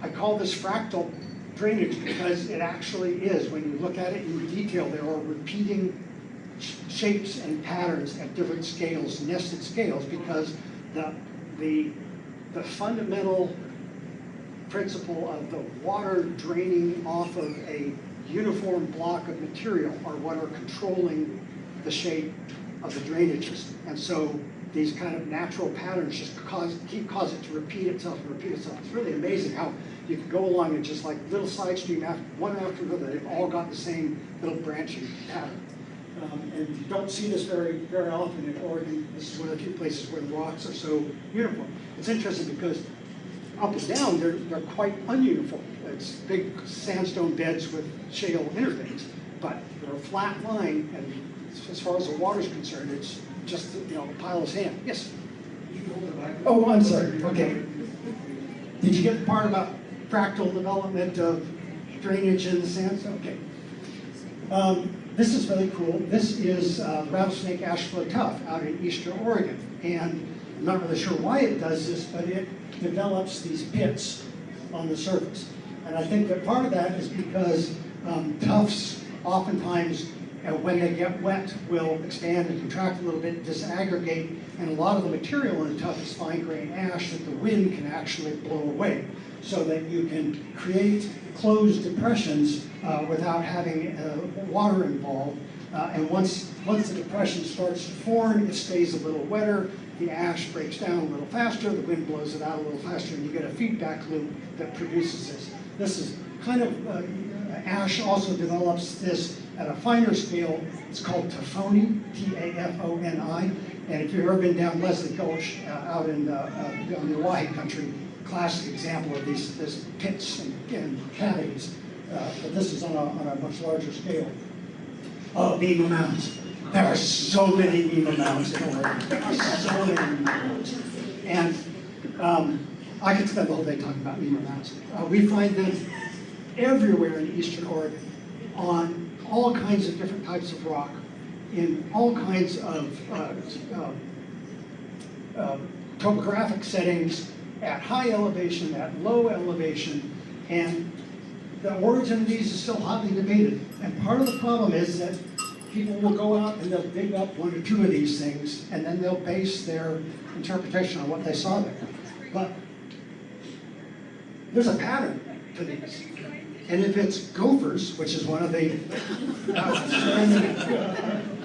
I call this fractal drainage because it actually is. When you look at it in detail, there are repeating shapes and patterns at different scales, nested scales, because the fundamental principle of the water draining off of a uniform block of material are what are controlling the shape of the drainages. And so these kind of natural patterns just cause it to repeat itself and repeat itself. It's really amazing how you can go along and just like little side stream one after another, they've all got the same little branching pattern. And you don't see this very, very often in Oregon. This is one of the few places where the rocks are so uniform. It's interesting because up and down, they're quite ununiform. It's big sandstone beds with shale intervenes, but they're a flat line, and as far as the water's concerned, it's just, you know, a pile of sand. Yes? Oh, I'm sorry. Okay. Did you get the part about fractal development of drainage in the sandstone? Okay. This is really cool. This is rattlesnake ashflow tuff out in eastern Oregon. And I'm not really sure why it does this, but it develops these pits on the surface. And I think that part of that is because tuffs oftentimes, when they get wet, will expand and contract a little bit, disaggregate, and a lot of the material in the tuff is fine-grained ash that the wind can actually blow away, so that you can create closed depressions without having water involved. And once the depression starts to form, it stays a little wetter, the ash breaks down a little faster, the wind blows it out a little faster, and you get a feedback loop that produces this. This is kind of, ash also develops this at a finer scale. It's called Tafoni, T-A-F-O-N-I. And if you've ever been down Leslie Gulch out in the Hawaii country, classic example of these pits and cavities. But this is on a much larger scale. Oh, Mima mounds. There are so many Mima mounds in Oregon. There are so many Mima mounds. And I could spend the whole day talking about Mima mounds. We find them everywhere in eastern Oregon on all kinds of different types of rock, in all kinds of topographic settings, at high elevation, at low elevation, and the origin of these is still hotly debated. And part of the problem is that people will go out and they'll dig up one or two of these things, and then they'll base their interpretation on what they saw there. But there's a pattern to these. And if it's gophers, which is one of the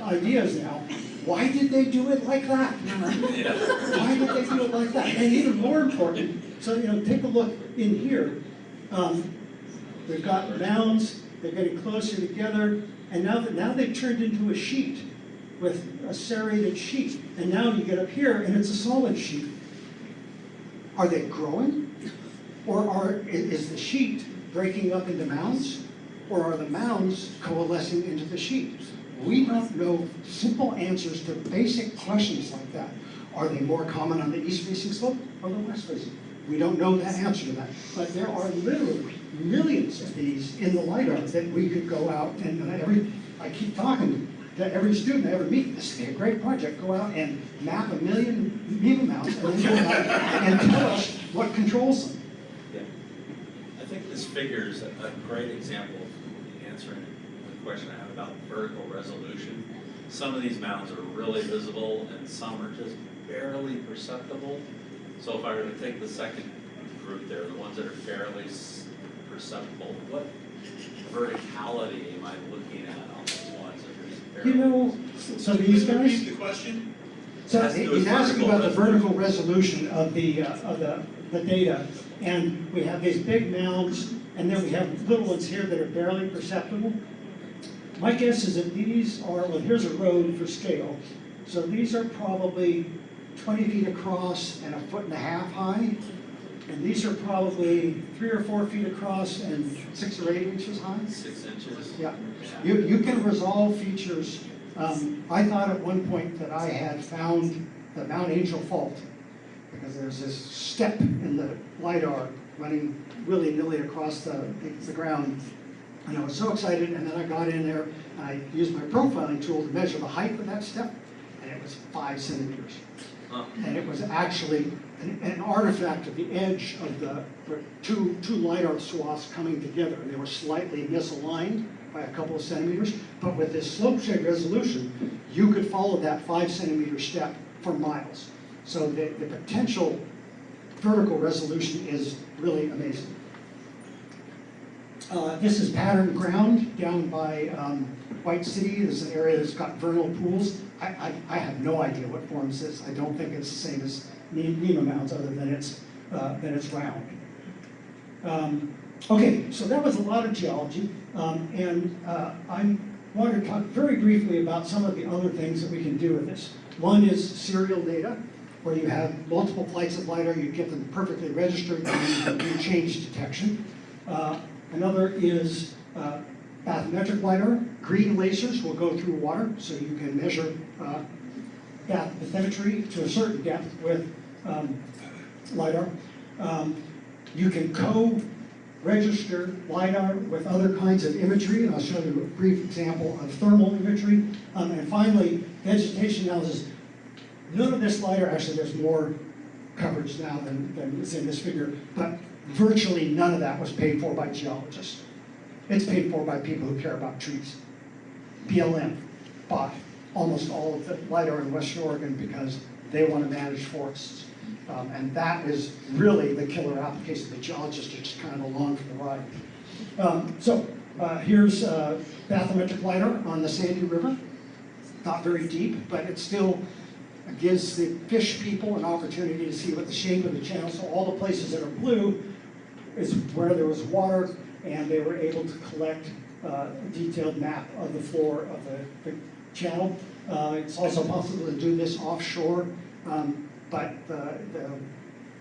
ideas now, why did they do it like that? Why did they do it like that? And even more important, so take a look in here. They've got mounds, they're getting closer together, and now they've turned into a sheet with a serrated sheet. And now you get up here and it's a solid sheet. Are they growing? Or is the sheet breaking up into mounds? Or are the mounds coalescing into the sheet? We don't know simple answers to basic questions like that. Are they more common on the east-facing slope or the west-facing? We don't know that answer to that. But there are literally millions of these in the Lidar that we could go out and I keep talking to every student I ever meet. This would be a great project. Go out and map 1 million Mima mounds and then go out and tell us what controls them. Yeah. I think this figure is a great example of answering the question I have about vertical resolution. Some of these mounds are really visible and some are just barely perceptible. So if I were to take the second group there, the ones that are barely perceptible, what verticality am I looking at on those ones that are just barely? So these guys. Repeat the question? So he's asking about the vertical resolution of the data, and we have these big mounds, and then we have little ones here that are barely perceptible. My guess is that these are, well, here's a road for scale, so these are probably 20 feet across and 1.5 feet high, and these are probably 3 or 4 feet across and 6 or 8 inches high. 6 inches. Yeah, you can resolve features. I thought at one point that I had found the Mount Angel Fault because there's this step in the Lidar running willy-nilly across the ground. And I was so excited, and then I got in there, and I used my profiling tool to measure the height of that step, and it was 5 centimeters. And it was actually an artifact of the edge of the two LiDAR swaths coming together. They were slightly misaligned by a couple of centimeters, but with this slope shade resolution, you could follow that 5 centimeter step for miles. So the potential vertical resolution is really amazing. This is patterned ground down by White City. This is an area that's got vernal pools. I have no idea what form this is. I don't think it's the same as Mima mounds, other than it's round. Okay, so that was a lot of geology, and I want to talk very briefly about some of the other things that we can do with this. One is serial data, where you have multiple flights of LiDAR, you get them perfectly registered, and you change detection. Another is bathymetric LiDAR. Green lasers will go through water, so you can measure bathymetry to a certain depth with LiDAR. You can co-register LiDAR with other kinds of imagery, and I'll show you a brief example of thermal imagery. And finally, vegetation analysis. None of this LiDAR, actually there's more coverage now than is in this figure, but virtually none of that was paid for by geologists. It's paid for by people who care about trees. BLM bought almost all of the LiDAR in Western Oregon because they want to manage forests. And that is really the killer application. The geologists are just kind of along for the ride. Here's bathymetric LiDAR on the Sandy River. Not very deep, but it still gives the fish people an opportunity to see what the shape of the channel. So all the places that are blue is where there was water, and they were able to collect a detailed map of the floor of the channel. It's also possible to do this offshore, but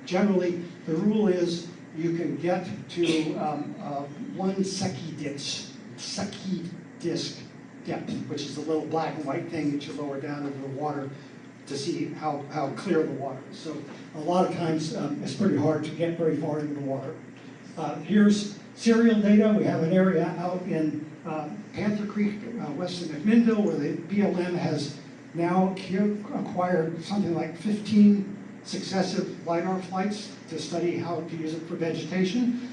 generally the rule is you can get to 1 Secchi disk depth, which is the little black and white thing that you lower down into the water to see how clear the water is. So a lot of times it's pretty hard to get very far into the water. Here's serial data. We have an area out in Panther Creek, west of McMinnville, where the BLM has now acquired something like 15 successive LiDAR flights to study how to use it for vegetation.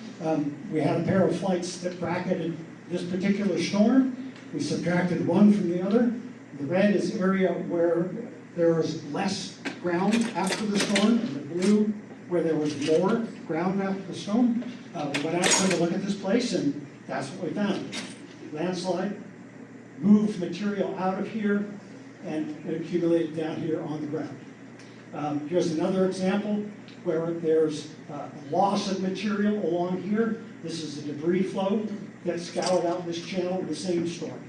We had a pair of flights that bracketed this particular storm. We subtracted one from the other. The red is area where there was less ground after the storm, and the blue where there was more ground after the storm. We went out and took a look at this place, and that's what we found. Landslide moved material out of here, and it accumulated down here on the ground. Here's another example where there's loss of material along here. This is a debris flow that scoured out this channel in the same storm.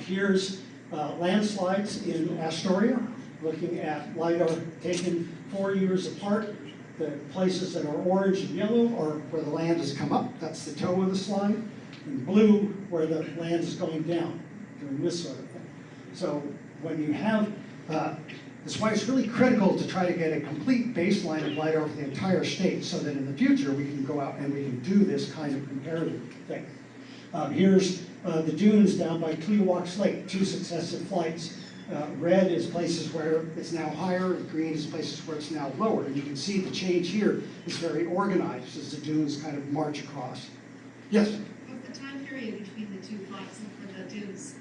Here's landslides in Astoria, looking at LiDAR taken 4 years apart. The places that are orange and yellow are where the land has come up. That's the toe of the slide. And blue, where the land is going down, doing this sort of thing. So when you have, that's why it's really critical to try to get a complete baseline of LiDAR for the entire state, so that in the future we can go out and we can do this kind of comparative thing. Here's the dunes down by Clearwalk Lake, 2 successive flights. Red is places where it's now higher, and green is places where it's now lower. And you can see the change here is very organized as the dunes kind of march across. Yes? What's the time period between the 2 flights for the dunes?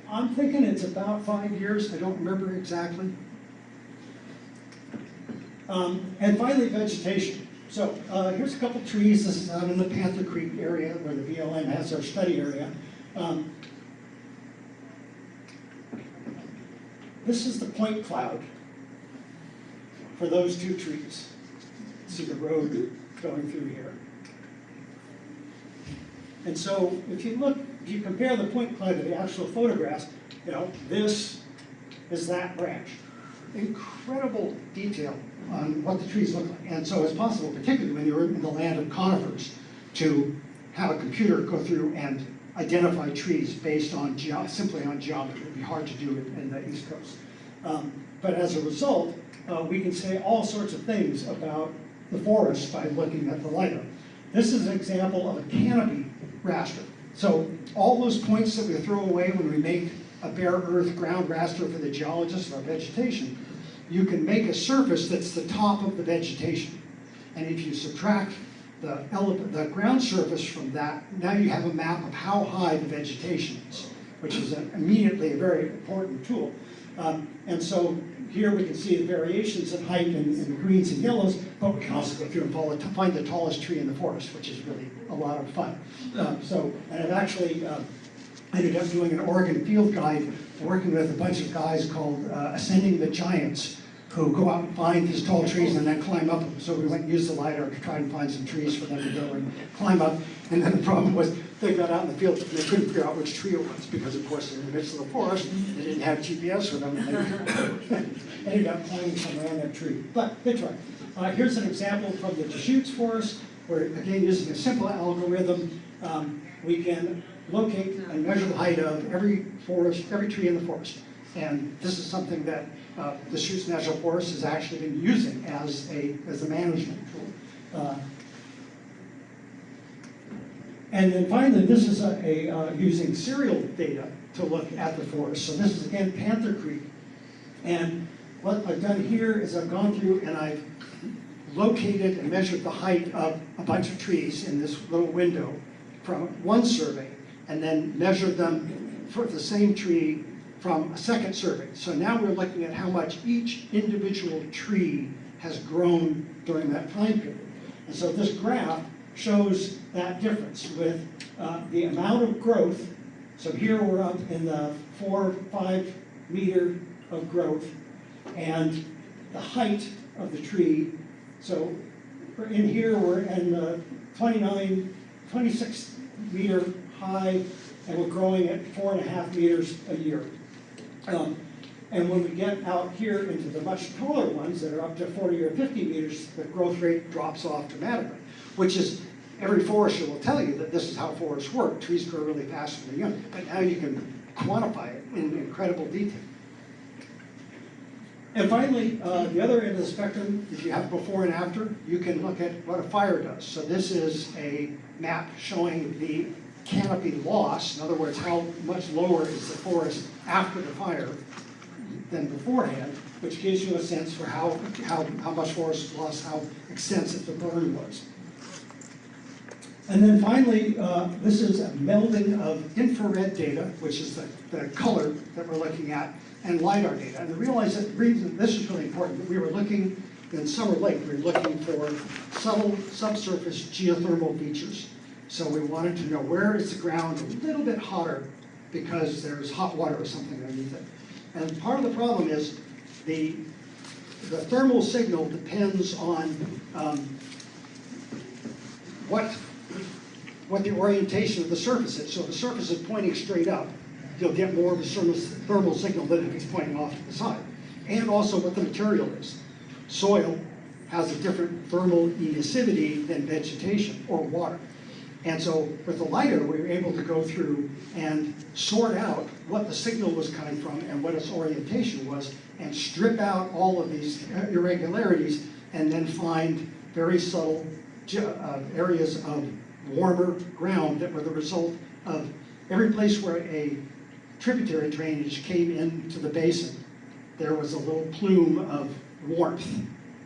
I'm thinking it's about 5 years. I don't remember exactly. And finally, vegetation. So here's a couple trees. This is out in the Panther Creek area where the BLM has their study area. This is the point cloud for those 2 trees. See the road going through here. And so if you compare the point cloud to the actual photographs, this is that branch. Incredible detail on what the trees look like. And so it's possible, particularly when you're in the land of conifers, to have a computer go through and identify trees based on simply on geometry. It would be hard to do it in the East Coast. But as a result, we can say all sorts of things about the forest by looking at the LiDAR. This is an example of a canopy raster. So all those points that we throw away when we make a bare earth ground raster for the geologist or vegetation, you can make a surface that's the top of the vegetation. And if you subtract the ground surface from that, now you have a map of how high the vegetation is, which is immediately a very important tool. And so here we can see the variations in height in greens and yellows, but we can also go through and find the tallest tree in the forest, which is really a lot of fun. And I've actually ended up doing an Oregon field guide, working with a bunch of guys called Ascending the Giants, who go out and find these tall trees and then climb up them. So we went and used the LiDAR to try and find some trees for them to go and climb up. And then the problem was they got out in the field and they couldn't figure out which tree it was because, of course, in the midst of the forest, they didn't have GPS with them. And they ended up climbing some random tree. But they tried. Here's an example from the Deschutes forest, where, again, using a simple algorithm, we can locate and measure the height of every tree in the forest. And this is something that the Deschutes National Forest has actually been using as a management tool. And then finally, this is using serial data to look at the forest. So this is, again, Panther Creek. And what I've done here is I've gone through and I've located and measured the height of a bunch of trees in this little window from one survey, and then measured them for the same tree from a second survey. So now we're looking at how much each individual tree has grown during that time period. And so this graph shows that difference with the amount of growth. So here we're up in the 4 or 5 meter of growth, and the height of the tree. So in here we're in the 26 meter high, and we're growing at 4.5 meters a year. And when we get out here into the much taller ones that are up to 40 or 50 meters, the growth rate drops off dramatically, which is, every forester will tell you that this is how forests work. Trees grow really fast when they're young, but now you can quantify it in incredible detail. And finally, the other end of the spectrum, if you have before and after, you can look at what a fire does. So this is a map showing the canopy loss. In other words, how much lower is the forest after the fire than beforehand, which gives you a sense for how much forest loss, how extensive the burn was. And then finally, this is a melding of infrared data, which is the color that we're looking at, and LiDAR data. And the reason this is really important, that we were looking in Summer Lake, we were looking for subtle subsurface geothermal features. So we wanted to know, where is the ground a little bit hotter because there's hot water or something underneath it. And part of the problem is the thermal signal depends on what the orientation of the surface is. So if the surface is pointing straight up, you'll get more of a thermal signal than if it's pointing off to the side. And also what the material is. Soil has a different thermal emissivity than vegetation or water. And so with the LiDAR, we were able to go through and sort out what the signal was coming from and what its orientation was, and strip out all of these irregularities, and then find very subtle areas of warmer ground that were the result of every place where a tributary drainage came into the basin. There was a little plume of warmth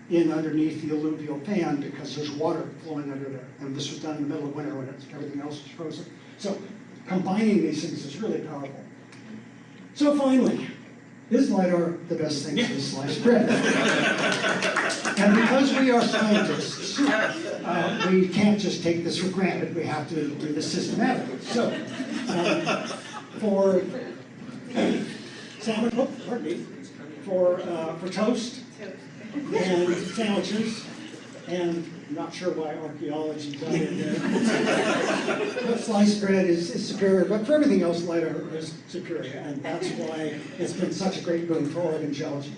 in underneath the alluvial fan because there's water flowing under there. And this was done in the middle of winter when everything else was frozen. So combining these things is really powerful. So finally, is LiDAR the best thing since sliced bread? And because we are scientists, we can't just take this for granted. We have to do this systematically. So for salmon, pardon me, for toast and sandwiches, and I'm not sure why archaeology got in there. But sliced bread is superior, but for everything else, LiDAR is superior, and that's why it's been such a great boon for Oregon geology.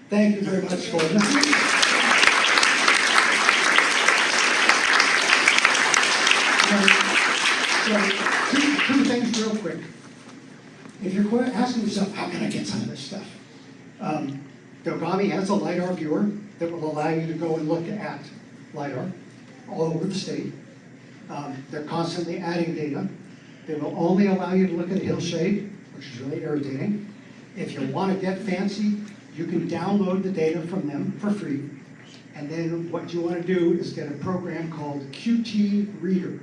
Thank you very much for listening. So, two things real quick. If you're asking yourself, how can I get some of this stuff? Dogami has a LiDAR viewer that will allow you to go and look at LiDAR all over the state. They're constantly adding data. They will only allow you to look at a hillshade, which is really irritating. If you want to get fancy, you can download the data from them for free. And then what you want to do is get a program called QT Reader.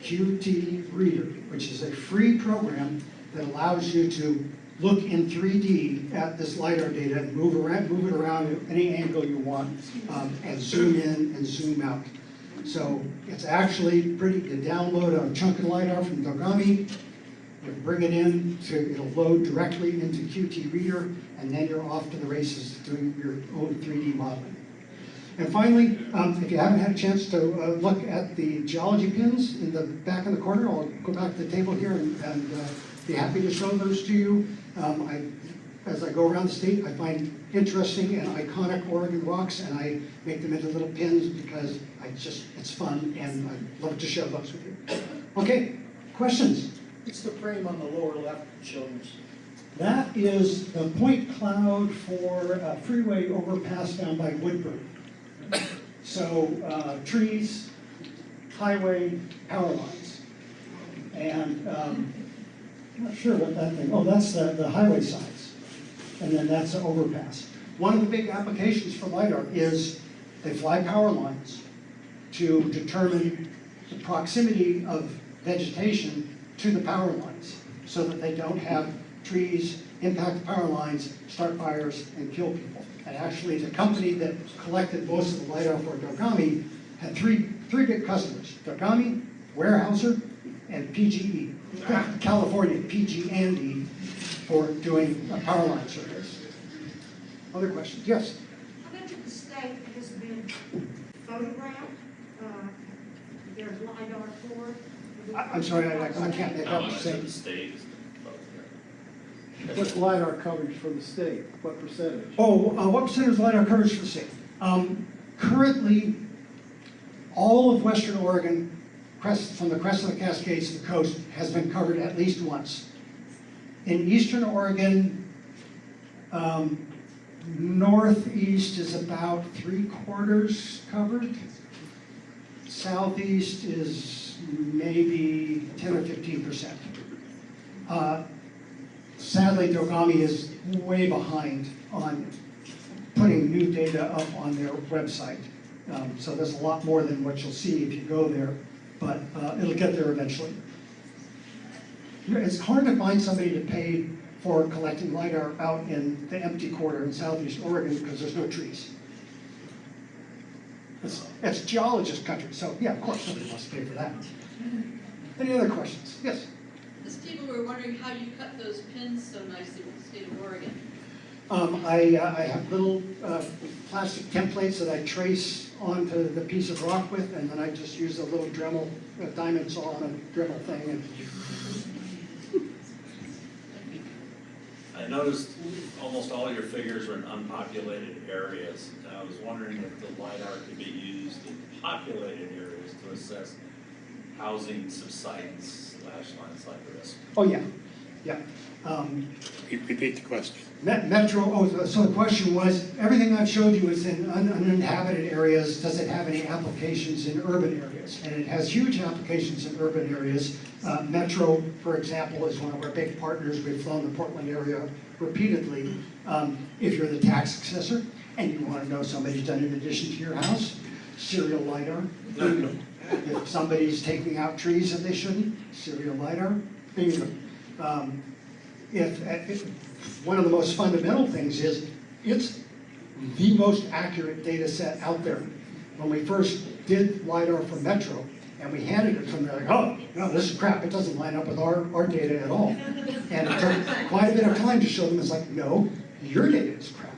QT Reader, which is a free program that allows you to look in 3D at this LiDAR data and move it around at any angle you want, and zoom in and zoom out. So it's actually pretty, you download a chunk of LiDAR from Dogami, you bring it in, it'll load directly into QT Reader, and then you're off to the races doing your own 3D modeling. And finally, if you haven't had a chance to look at the geology pins in the back in the corner, I'll go back to the table here and be happy to show those to you. As I go around the state, I find interesting and iconic Oregon rocks, and I make them into little pins because it's fun, and I love to share those with you. Okay, questions? It's the frame on the lower left showing us. That is the point cloud for a freeway overpass down by Woodburn. So trees, highway, power lines. And I'm not sure what that thing, oh, that's the highway signs. And then that's an overpass. One of the big applications for LiDAR is they fly power lines to determine the proximity of vegetation to the power lines so that they don't have trees impact the power lines, start fires, and kill people. And actually, the company that collected most of the LiDAR for Dogami had three big customers: Dogami, Weyerhaeuser, and PGE. California, PG&E, for doing power line surveys. Other questions? Yes? How much of the state has been photographed? There's LiDAR for? I'm sorry, I can't make How out the much of same. the state is What's LiDAR coverage for the state? What percentage? Oh, what percentage of LiDAR coverage for the state? Currently, all of Western Oregon, from the crest of the Cascades to the coast, has been covered at least once. In Eastern Oregon, northeast is about 3/4 covered. Southeast is maybe 10 or 15%. Sadly, Dogami is way behind on putting new data up on their website. So there's a lot more than what you'll see if you go there, but it'll get there eventually. It's hard to find somebody to pay for collecting LiDAR out in the empty quarter in southeast Oregon because there's no trees. It's geologist country, so yeah, of course somebody wants to pay for that. Any other questions? Yes? These people were wondering how you cut those pins so nicely with the state of Oregon. I have little plastic templates that I trace onto the piece of rock with, and then I just use a little Dremel, a diamond saw on a Dremel thing. And I noticed almost all your figures are in unpopulated areas. And I was wondering if the LiDAR could be used in populated areas to assess housing subsidence / landslide risk. oh yeah, yeah. Repeat the question. So the question was, everything I've showed you is in uninhabited areas. Does it have any applications in urban areas? And it has huge applications in urban areas. Metro, for example, is one of our big partners. We've flown the Portland area repeatedly. If you're the tax assessor and you want to know somebody's done in addition to your house, serial LiDAR. If somebody's taking out trees and they shouldn't, serial LiDAR. Bingo. If one of the most fundamental things is it's the most accurate data set out there. When we first did LiDAR for Metro and we handed it to them, they're like, oh, no, this is crap. It doesn't line up with our data at all. And it took quite a bit of time to show them. It's like, no, your data is crap.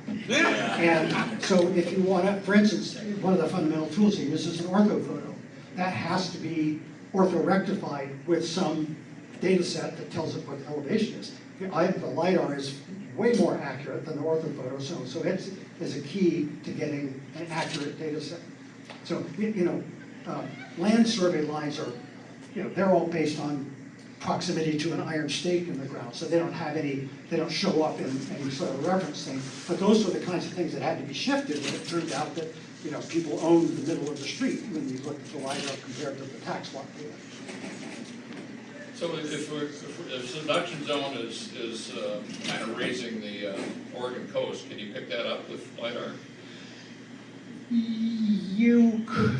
And so if you want to, for instance, one of the fundamental tools you use is an orthophoto. That has to be orthorectified with some data set that tells it what the elevation is. The LiDAR is way more accurate than the orthophoto, so it is a key to getting an accurate data set. So, land survey lines are, they're all based on proximity to an iron stake in the ground, so they don't show up in any sort of reference thing. But those were the kinds of things that had to be shifted when it turned out that people own the middle of the street when you look at the LiDAR compared to the tax lot data. So if the subduction zone is kind of raising the Oregon coast, can you pick that up with LiDAR?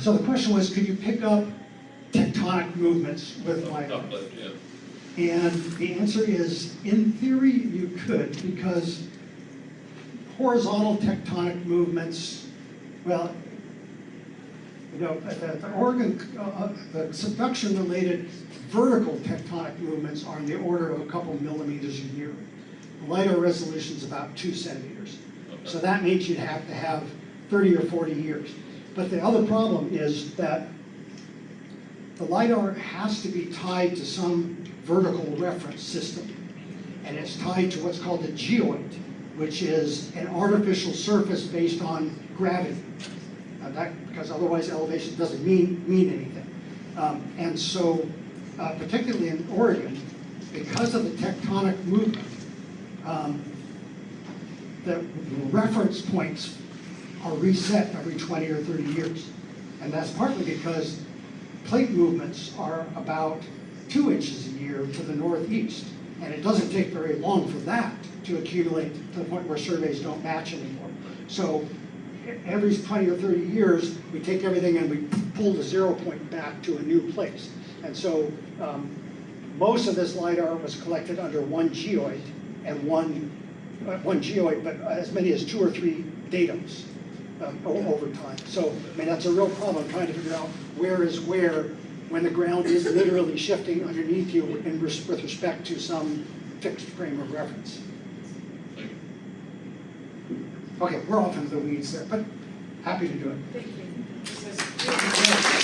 So the question was, could you pick up tectonic movements with LiDAR? Uplift, yeah. And the answer is, in theory, you could, because horizontal tectonic movements, well, the Oregon, the subduction-related vertical tectonic movements are in the order of a couple millimeters a year. The LiDAR resolution is about 2 centimeters. Okay. So that means you'd have to have 30 or 40 years. But the other problem is that the LiDAR has to be tied to some vertical reference system. And it's tied to what's called a geoid, which is an artificial surface based on gravity. Because otherwise elevation doesn't mean anything. And so, particularly in Oregon, because of the tectonic movement, the reference points are reset every 20 or 30 years. And that's partly because plate movements are about 2 inches a year to the northeast. And it doesn't take very long for that to accumulate to the point where surveys don't match anymore. So every 20 or 30 years, we take everything and we pull the 0 point back to a new place. And so most of this LiDAR was collected under one geoid, and one geoid, but as many as 2 or 3 datums over time. So, I mean, that's a real problem, trying to figure out where is where when the ground is literally shifting underneath you with respect to some fixed frame of reference. Okay, we're off into the weeds there, but happy to do it. Thank you.